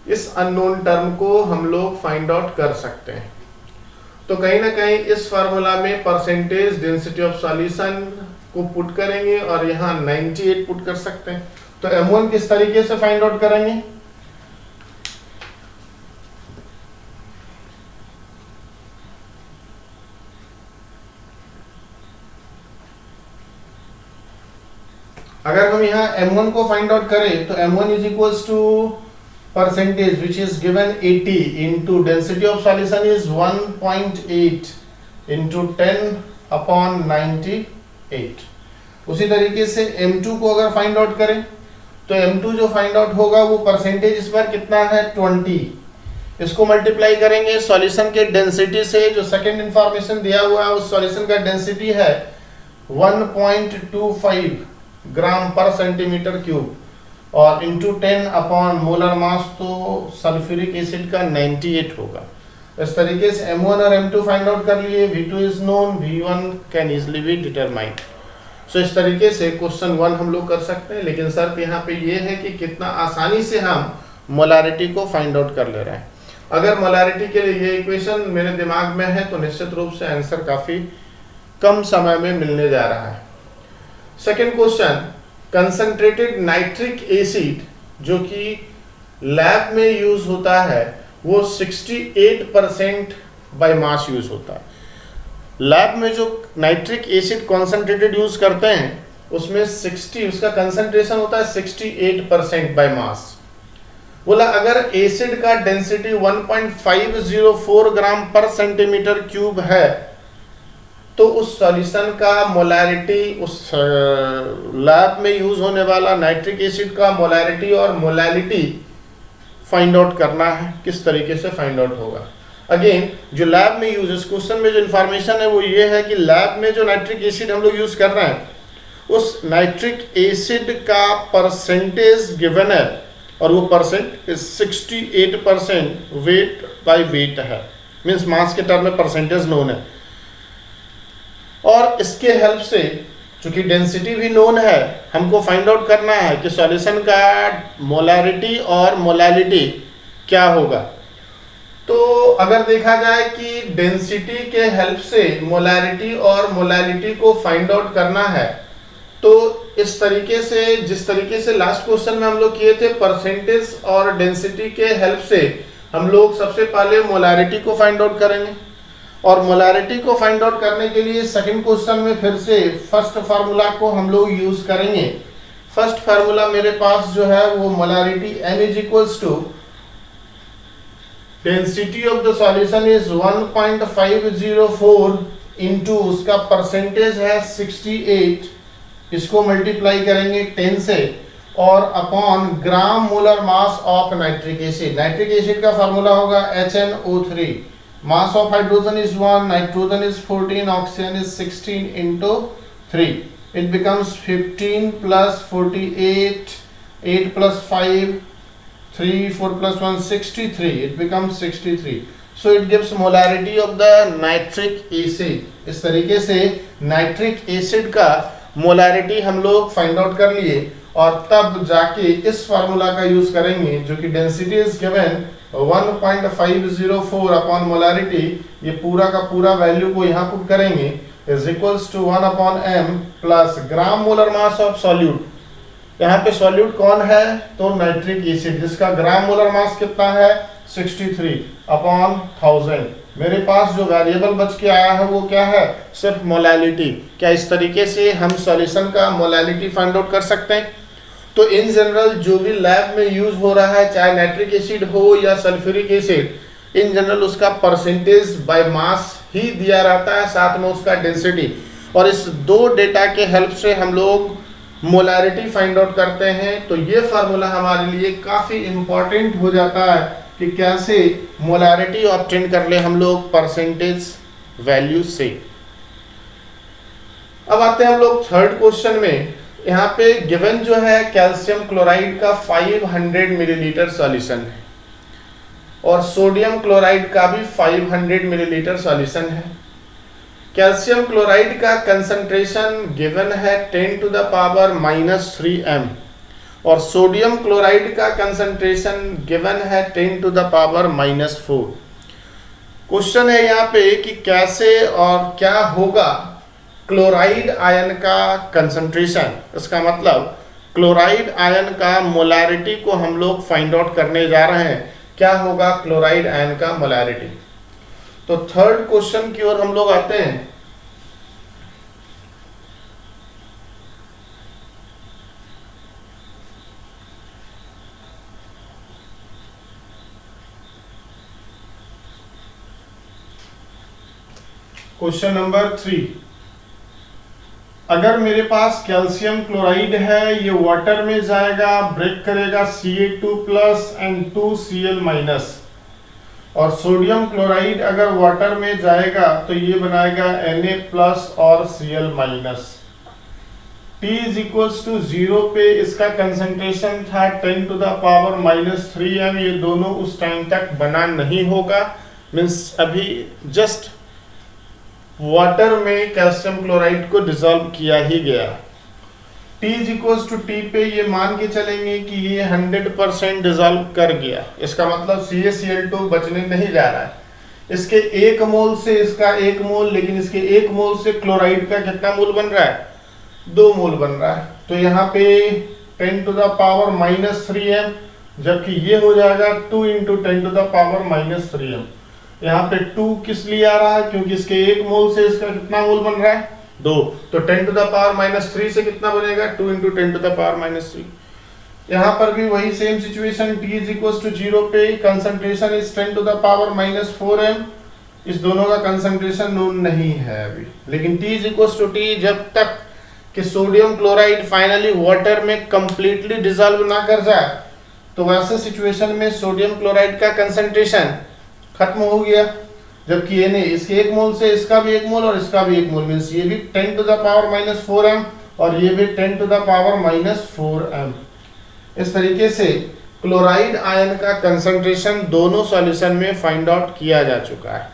इस अननोन टर्म को हम लोग फाइंड आउट कर सकते हैं। तो कहीं ना कहीं इस फार्मूला में परसेंटेज डेंसिटी ऑफ सॉल्यूशन को पुट करेंगे और यहाँ 98 पुट कर सकते हैं। तो M1 किस तरीके से फाइंड आउट करेंगे? अगर हम यहाँ M1 को फाइंड आउट करें तो M1 is equals to percentage which is given 80 into density of solution is 1.8 into 10 upon 98। उसी तरीके से M2 को अगर फाइंड आउट करें तो M2 जो फाइंड आउट होगा वो परसेंटेज इस बार कितना है 20। इसको मल्टीप्लाई करेंगे सॉल्यूशन के डेंसिटी से, जो सेकंड इंफॉर्मेशन दिया हुआ है उस सॉल्यूशन का डेंसिटी है 1.25 ग्राम पर सेंटीमीटर क्यूब और इंटू 10 अपॉन मोलर मास, तो सल्फ्यूरिक एसिड का 98 होगा। इस तरीके से M1 और M2 फाइंड आउट कर लिए। V2 is known, V1 can easily be determined. So इस तरीके से क्वेश्चन 1 हम लोग कर सकते हैं, लेकिन शर्त यहाँ पे ये है कि कितना आसानी से हम मोलारिटी को फाइंड आउट कर ले रहे हैं। अगर मोलारिटी के लिए ये इक्वेशन मेरे दिमाग में है तो निश्चित रूप से आंसर काफी कम समय में मिलने जा रहा है। Second question, concentrated nitric acid जो कि लैब में यूज होता है वो 68% बाय मास यूज होता है। लैब में जो नाइट्रिक एसिड कॉन्सेंट्रेटेड यूज करते हैं उसमें 60 उसका कंसंट्रेशन होता है 68% बाय मास। बोला अगर एसिड का डेंसिटी 1.504 ग्राम पर सेंटीमीटर क्यूब है तो उस सॉल्यूशन का मोलैरिटी, उस लैब में यूज होने वाला नाइट्रिक एसिड का मोलैरिटी और मोलैलिटी फाइंड आउट करना है। किस तरीके से फाइंड आउट होगा? अगेन जो लैब में यूज, इस क्वेश्चन में जो इन्फॉर्मेशन है वो ये है कि लैब में जो नाइट्रिक एसिड हम लोग यूज कर रहे हैं उस नाइट्रिक एसिड का परसेंटेज गिवन है और वो परसेंट 68% वेट बाय वेट है, मीन्स मास के टर्म में परसेंटेज नोन है। और इसके हेल्प से चूंकि डेंसिटी भी नोन है हमको फाइंड आउट करना है कि सॉल्यूशन का मोलैरिटी और मोलैलिटी क्या होगा। तो अगर देखा जाए कि डेंसिटी के हेल्प से मोलैरिटी और मोलैलिटी को फाइंड आउट करना है तो इस तरीके से, जिस तरीके से लास्ट क्वेश्चन में हम लोग किए थे परसेंटेज और डेंसिटी के हेल्प से हम लोग सबसे पहले मोलैरिटी को फाइंड आउट करेंगे और मोलैरिटी को फाइंड आउट करने के लिए सेकंड क्वेश्चन में फिर से फर्स्ट फार्मूला को हम लोग यूज करेंगे। फर्स्ट फार्मूला मेरे पास जो है वो molarity M is equals to density of the solution is 1.504 into उसका परसेंटेज है 68, इसको मल्टीप्लाई करेंगे 10 से और upon gram molar mass of nitric acid. Nitric acid का फार्मूला होगा HNO3। Mass of hydrogen is 1, nitrogen is 14, oxygen is 16 into 3. It becomes 15 plus 48, 8 plus 5, 3, 4 plus 1, 63. It becomes 63. So it gives molarity of the nitric acid. इस तरीके से nitric acid का molarity हम लोग find out कर लिए और तब जाके इस फार्मूला का यूज करेंगे जो कि density is given 1.504 upon molarity, ये पूरा का पूरा वैल्यू को यहाँ पुट करेंगे is equals to 1 upon m plus gram molar mass of solute. यहाँ पे सॉल्यूट कौन है तो नाइट्रिक एसिड, जिसका ग्राम मोलर मास कितना है 63 अपॉन 1000। मेरे पास जो वेरिएबल बच के आया है वो क्या है, सिर्फ मोलैलिटी। क्या इस तरीके से हम सॉल्यूशन का मोलैलिटी फाइंड आउट कर सकते हैं? तो इन जनरल जो भी लैब में यूज हो रहा है चाहे नाइट्रिक एसिड हो या सल्फ्यूरिक एसिड, इन जनरल उसका परसेंटेज बाय मास ही दिया रहता है, साथ में उसका डेंसिटी। और इस दो डेटा के हेल्प से हम लोग मोलैरिटी फाइंड आउट करते हैं। तो ये फार्मूला हमारे लिए काफ़ी इम्पॉर्टेंट हो जाता है कि कैसे मोलैरिटी ऑब्टेन कर ले हम लोग परसेंटेज वैल्यू से। अब आते हैं हम लोग थर्ड क्वेश्चन में। यहाँ पे गिवन जो है कैल्शियम क्लोराइड का 500 मिलीलीटर सॉल्यूशन है। और सोडियम क्लोराइड का भी 500 मिलीलीटर सॉल्यूशन है। कैल्शियम क्लोराइड का कंसंट्रेशन गिवन है 10 टू द पावर -3 m और सोडियम क्लोराइड का कंसंट्रेशन गिवन है 10 टू द पावर -4। क्वेश्चन है यहाँ पे कि कैसे और क्या होगा क्लोराइड आयन का कंसंट्रेशन। इसका मतलब क्लोराइड आयन का मोलारिटी को हम लोग फाइंड आउट करने जा रहे हैं। क्या होगा क्लोराइड आयन का मोलारिटी। तो थर्ड क्वेश्चन की ओर हम लोग आते हैं। क्वेश्चन नंबर 3, अगर मेरे पास कैल्शियम क्लोराइड है, ये वाटर में जाएगा, ब्रेक करेगा Ca2+ एंड 2Cl-, और सोडियम क्लोराइड अगर वाटर में जाएगा तो ये बनाएगा Na+ और Cl-। T = 0 पे इसका कंसंट्रेशन था 10 टू द पावर -3 m। ये दोनों उस टाइम तक बना नहीं होगा, मीन्स अभी जस्ट वाटर में कैल्शियम क्लोराइड को डिसॉल्व किया ही गया। T = T पे ये मान के चलेंगे कि ये 100% डिसॉल्व कर गया। इसका मतलब CaCl2 बचने नहीं जा रहा है। इसके 1 मोल से इसका 1 मोल, लेकिन इसके 1 मोल से क्लोराइड का कितना मोल बन रहा है? 2 मोल बन रहा है। तो यहाँ पे 10 टू द पावर -3 m, जबकि ये हो जाएगा 2 × 10 टू द पावर -3 m। यहाँ पे 2 किस लिए आ रहा है? क्योंकि इसके 1 मोल से इसका कितना मोल बन रहा है? 2। तो 10 टू द पावर -3 से कितना बनेगा? 2 × 10 टू द पावर -3। यहाँ पर भी वही सेम सिचुएशन, T = 0 पे concentration is 10 to the power -4 m। इस दोनों का कंसंट्रेशन नोन नहीं है अभी, लेकिन T = T जब तक कि सोडियम क्लोराइड फाइनली वाटर में कंप्लीटली डिसॉल्व ना कर जाए, तो वैसे सिचुएशन में सोडियम क्लोराइड का कंसंट्रेशन खत्म हो गया। जबकि ये नहीं, इसके 1 मोल से इसका भी 1 मोल और इसका भी 1 मोल, मीन्स ये भी 10 टू द पावर -4 m और ये भी 10 टू द पावर -4 m। इस तरीके से क्लोराइड आयन का कंसंट्रेशन दोनों सॉल्यूशन में फाइंड आउट किया जा चुका है।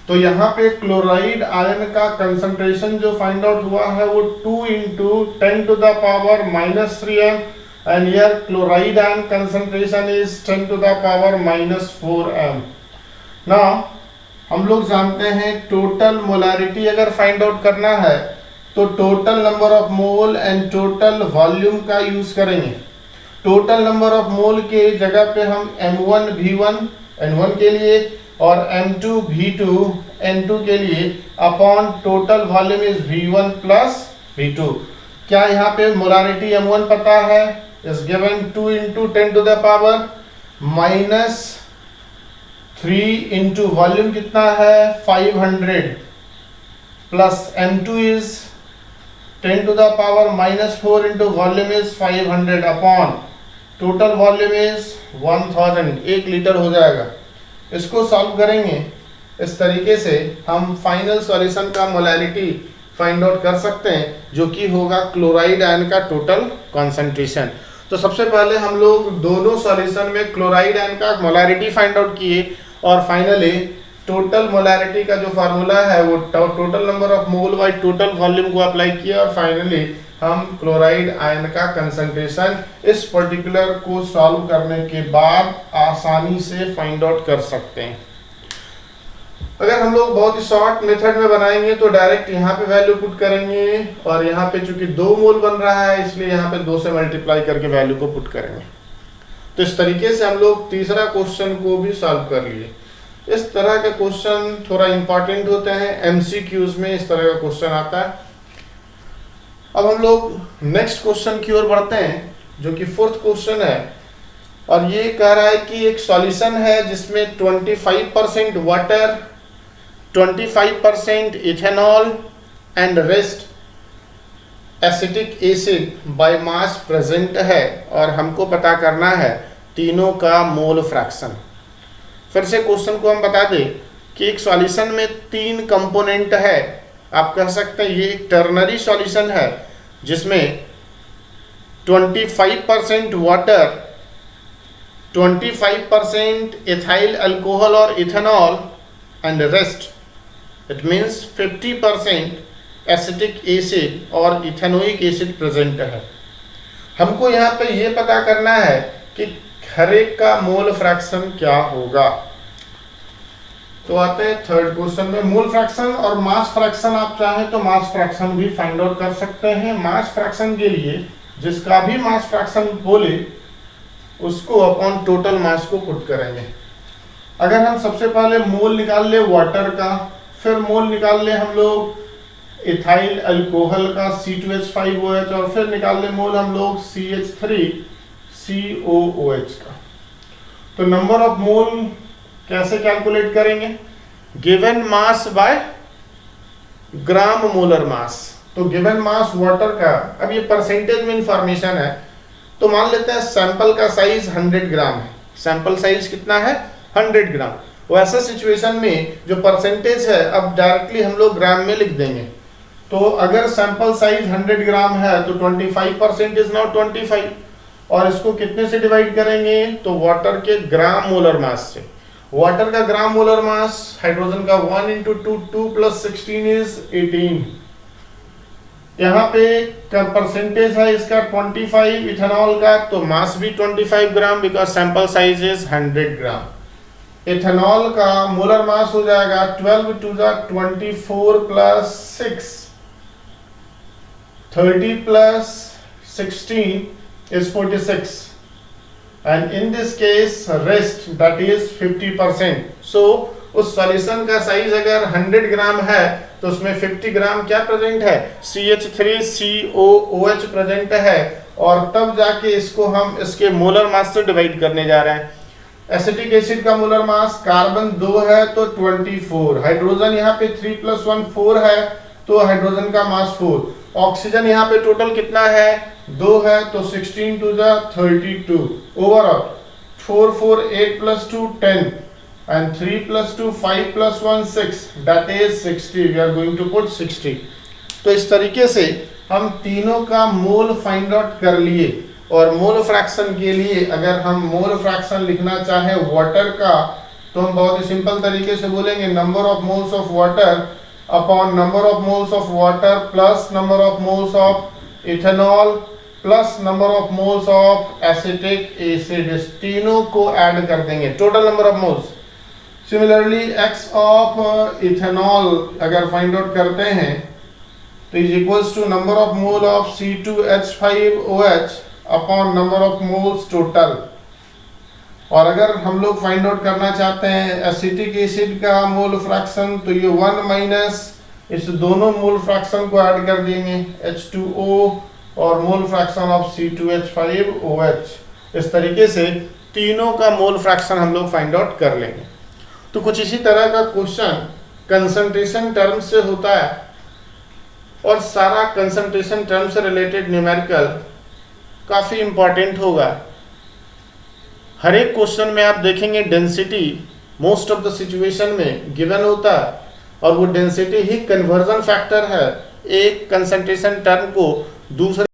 तो यहाँ पे क्लोराइड आयन का कंसंट्रेशन जो फाइंड आउट हुआ है वो 2 × 10 to the power -3 m and here chloride ion concentration is 10 to the power -4 m। Now हम लोग जानते हैं टोटल मोलारिटी अगर फाइंड आउट करना है तो total number of mole and total volume का यूज करेंगे। टोटल नंबर ऑफ मोल के जगह पे हम M1 V1 N1 के लिए और M2 V2 N2 के लिए upon total volume is V1 + V2। क्या यहाँ पे मोलारिटी M1 पता है? Is given 2 × 10 to the power -3 × volume कितना है? 500 plus M2 is 10 to the power -4 × volume is 500 upon total volume is 1000, 1 litre हो जाएगा। इसको सॉल्व करेंगे। इस तरीके से हम फाइनल सॉल्यूशन का मोलारिटी फाइंड आउट कर सकते हैं, जो कि होगा क्लोराइड आयन का टोटल कॉन्सेंट्रेशन। तो सबसे पहले हम लोग दोनों सॉल्यूशन में क्लोराइड आयन का मोलारिटी फाइंड आउट किए और फाइनली टोटल मोलारिटी का जो फार्मूला है वो total number of mole by total volume को अप्लाई किया और फाइनली हम क्लोराइड आयन का कंसंट्रेशन इस पर्टिकुलर को सॉल्व करने के बाद आसानी से फाइंड आउट कर सकते हैं। अगर हम लोग बहुत ही शॉर्ट मेथड में बनाएंगे तो डायरेक्ट यहाँ पे वैल्यू पुट करेंगे और यहाँ पे चूंकि 2 मोल बन रहा है इसलिए यहाँ पे 2 से मल्टीप्लाई करके वैल्यू को पुट करेंगे। तो इस तरीके से हम लोग तीसरा क्वेश्चन को भी सॉल्व कर लिए। इस तरह के क्वेश्चन थोड़ा इंपॉर्टेंट होते हैं, एमसीक्यूज में इस तरह का क्वेश्चन आता है। अब हम लोग नेक्स्ट क्वेश्चन की ओर बढ़ते हैं जो कि 4th क्वेश्चन है और ये कह रहा है कि एक सॉल्यूशन है जिसमें 25% water, 25% ethanol and rest acetic acid by mass present है और हमको पता करना है तीनों का मोल फ्रैक्शन। फिर से क्वेश्चन को हम बता दें कि एक सॉल्यूशन में 3 कंपोनेंट है। आप कह सकते हैं ये एक टर्नरी सॉल्यूशन है जिसमें 25% water, 25% ethyl alcohol or ethanol and rest, it means 50% acetic acid और इथेनोइक एसिड प्रेजेंट है। हमको यहाँ पे ये पता करना है कि हर एक का मोल फ्रैक्शन क्या होगा। तो आते हैं थर्ड क्वेश्चन में। मोल फ्रैक्शन और मास फ्रैक्शन, आप चाहें तो मास फ्रैक्शन भी फाइंड आउट कर सकते हैं। मास फ्रैक्शन के लिए जिसका भी मास फ्रैक्शन बोले उसको अपॉन टोटल मास को पुट करेंगे। अगर हम सबसे पहले मोल निकाल ले वाटर का, फिर मोल निकाल ले हम लोग इथाइल अल्कोहल का C2H5OH, और फिर निकाल ले मोल हम लोग CH3COOH का। तो नंबर ऑफ मोल कैसे कैलकुलेट करेंगे? Given mass by gram molar मास। तो गिवन मास वाटर का, अब ये परसेंटेज में इंफॉर्मेशन है, तो मान लेते हैं सैंपल का साइज 100 ग्राम है। सैंपल साइज कितना है? 100 ग्राम। वैसा सिचुएशन में जो परसेंटेज है अब डायरेक्टली हम लोग ग्राम में लिख देंगे। तो अगर सैंपल साइज 100 ग्राम है तो 25% इज नाउ 25, और इसको कितने से डिवाइड करेंगे? तो वाटर के ग्राम मोलर मास से। वाटर का ग्राम मोलर मास, हाइड्रोजन का 1 × 2, 2 + 16 इज 18। यहाँ पे क्या परसेंटेज है इसका? 25 इथेनॉल का, तो मास भी 25 gram because sample size is 100 gram. Ethanol का मोलर मास हो जाएगा 12 × 2 = 24 + 6, 30 + 16 is 46, and in this case rest that is 50%. so उस सॉल्यूशन का साइज अगर 100 ग्राम है तो उसमें 50 ग्राम क्या प्रेजेंट है? CH3COOH प्रेजेंट है, और तब जाके इसको हम इसके मोलर मास से डिवाइड करने जा रहे हैं। एसिटिक एसिड का मोलर मास, कार्बन 2 है तो 24, हाइड्रोजन यहाँ पे 3 + 1 4 है तो हाइड्रोजन का मास 4, ऑक्सीजन यहाँ पे टोटल कितना है? 2 है तो 16 × 2 = 32, overall 4 4 8 + 2 10, and 3 + 2 5 + 1 6, that is 60. we are going to put 60. तो इस तरीके से हम तीनों का मोल फाइंड आउट कर लिए। और मोल फ्रैक्शन के लिए अगर हम मोल फ्रैक्शन लिखना चाहे वाटर का, तो हम बहुत ही सिंपल तरीके से बोलेंगे number of moles of water upon number of moles of water plus number of moles of ethanol plus number of moles of acetic acid. तीनों को ऐड कर देंगे, total number of moles. Similarly x of ethanol अगर find out करते हैं तो is equals to number of mole of C2H5OH upon number of moles total. और अगर हम लोग फाइंड आउट करना चाहते हैं एसिटिक एसिड का मोल फ्रैक्शन, तो ये 1 माइनस इस दोनों मोल फ्रैक्शन को ऐड कर देंगे H2O और मोल फ्रैक्शन ऑफ C2H5OH। इस तरीके से तीनों का मोल फ्रैक्शन हम लोग फाइंड आउट कर लेंगे। तो कुछ इसी तरह का क्वेश्चन कंसंट्रेशन टर्म से होता है, और सारा कंसंट्रेशन टर्म से रिलेटेड न्यूमेरिकल काफ़ी इंपॉर्टेंट होगा। हर एक क्वेश्चन में आप देखेंगे density most of the situation में गिवन होता है, और वो डेंसिटी ही कन्वर्जन फैक्टर है एक कंसंट्रेशन टर्म को दूसरे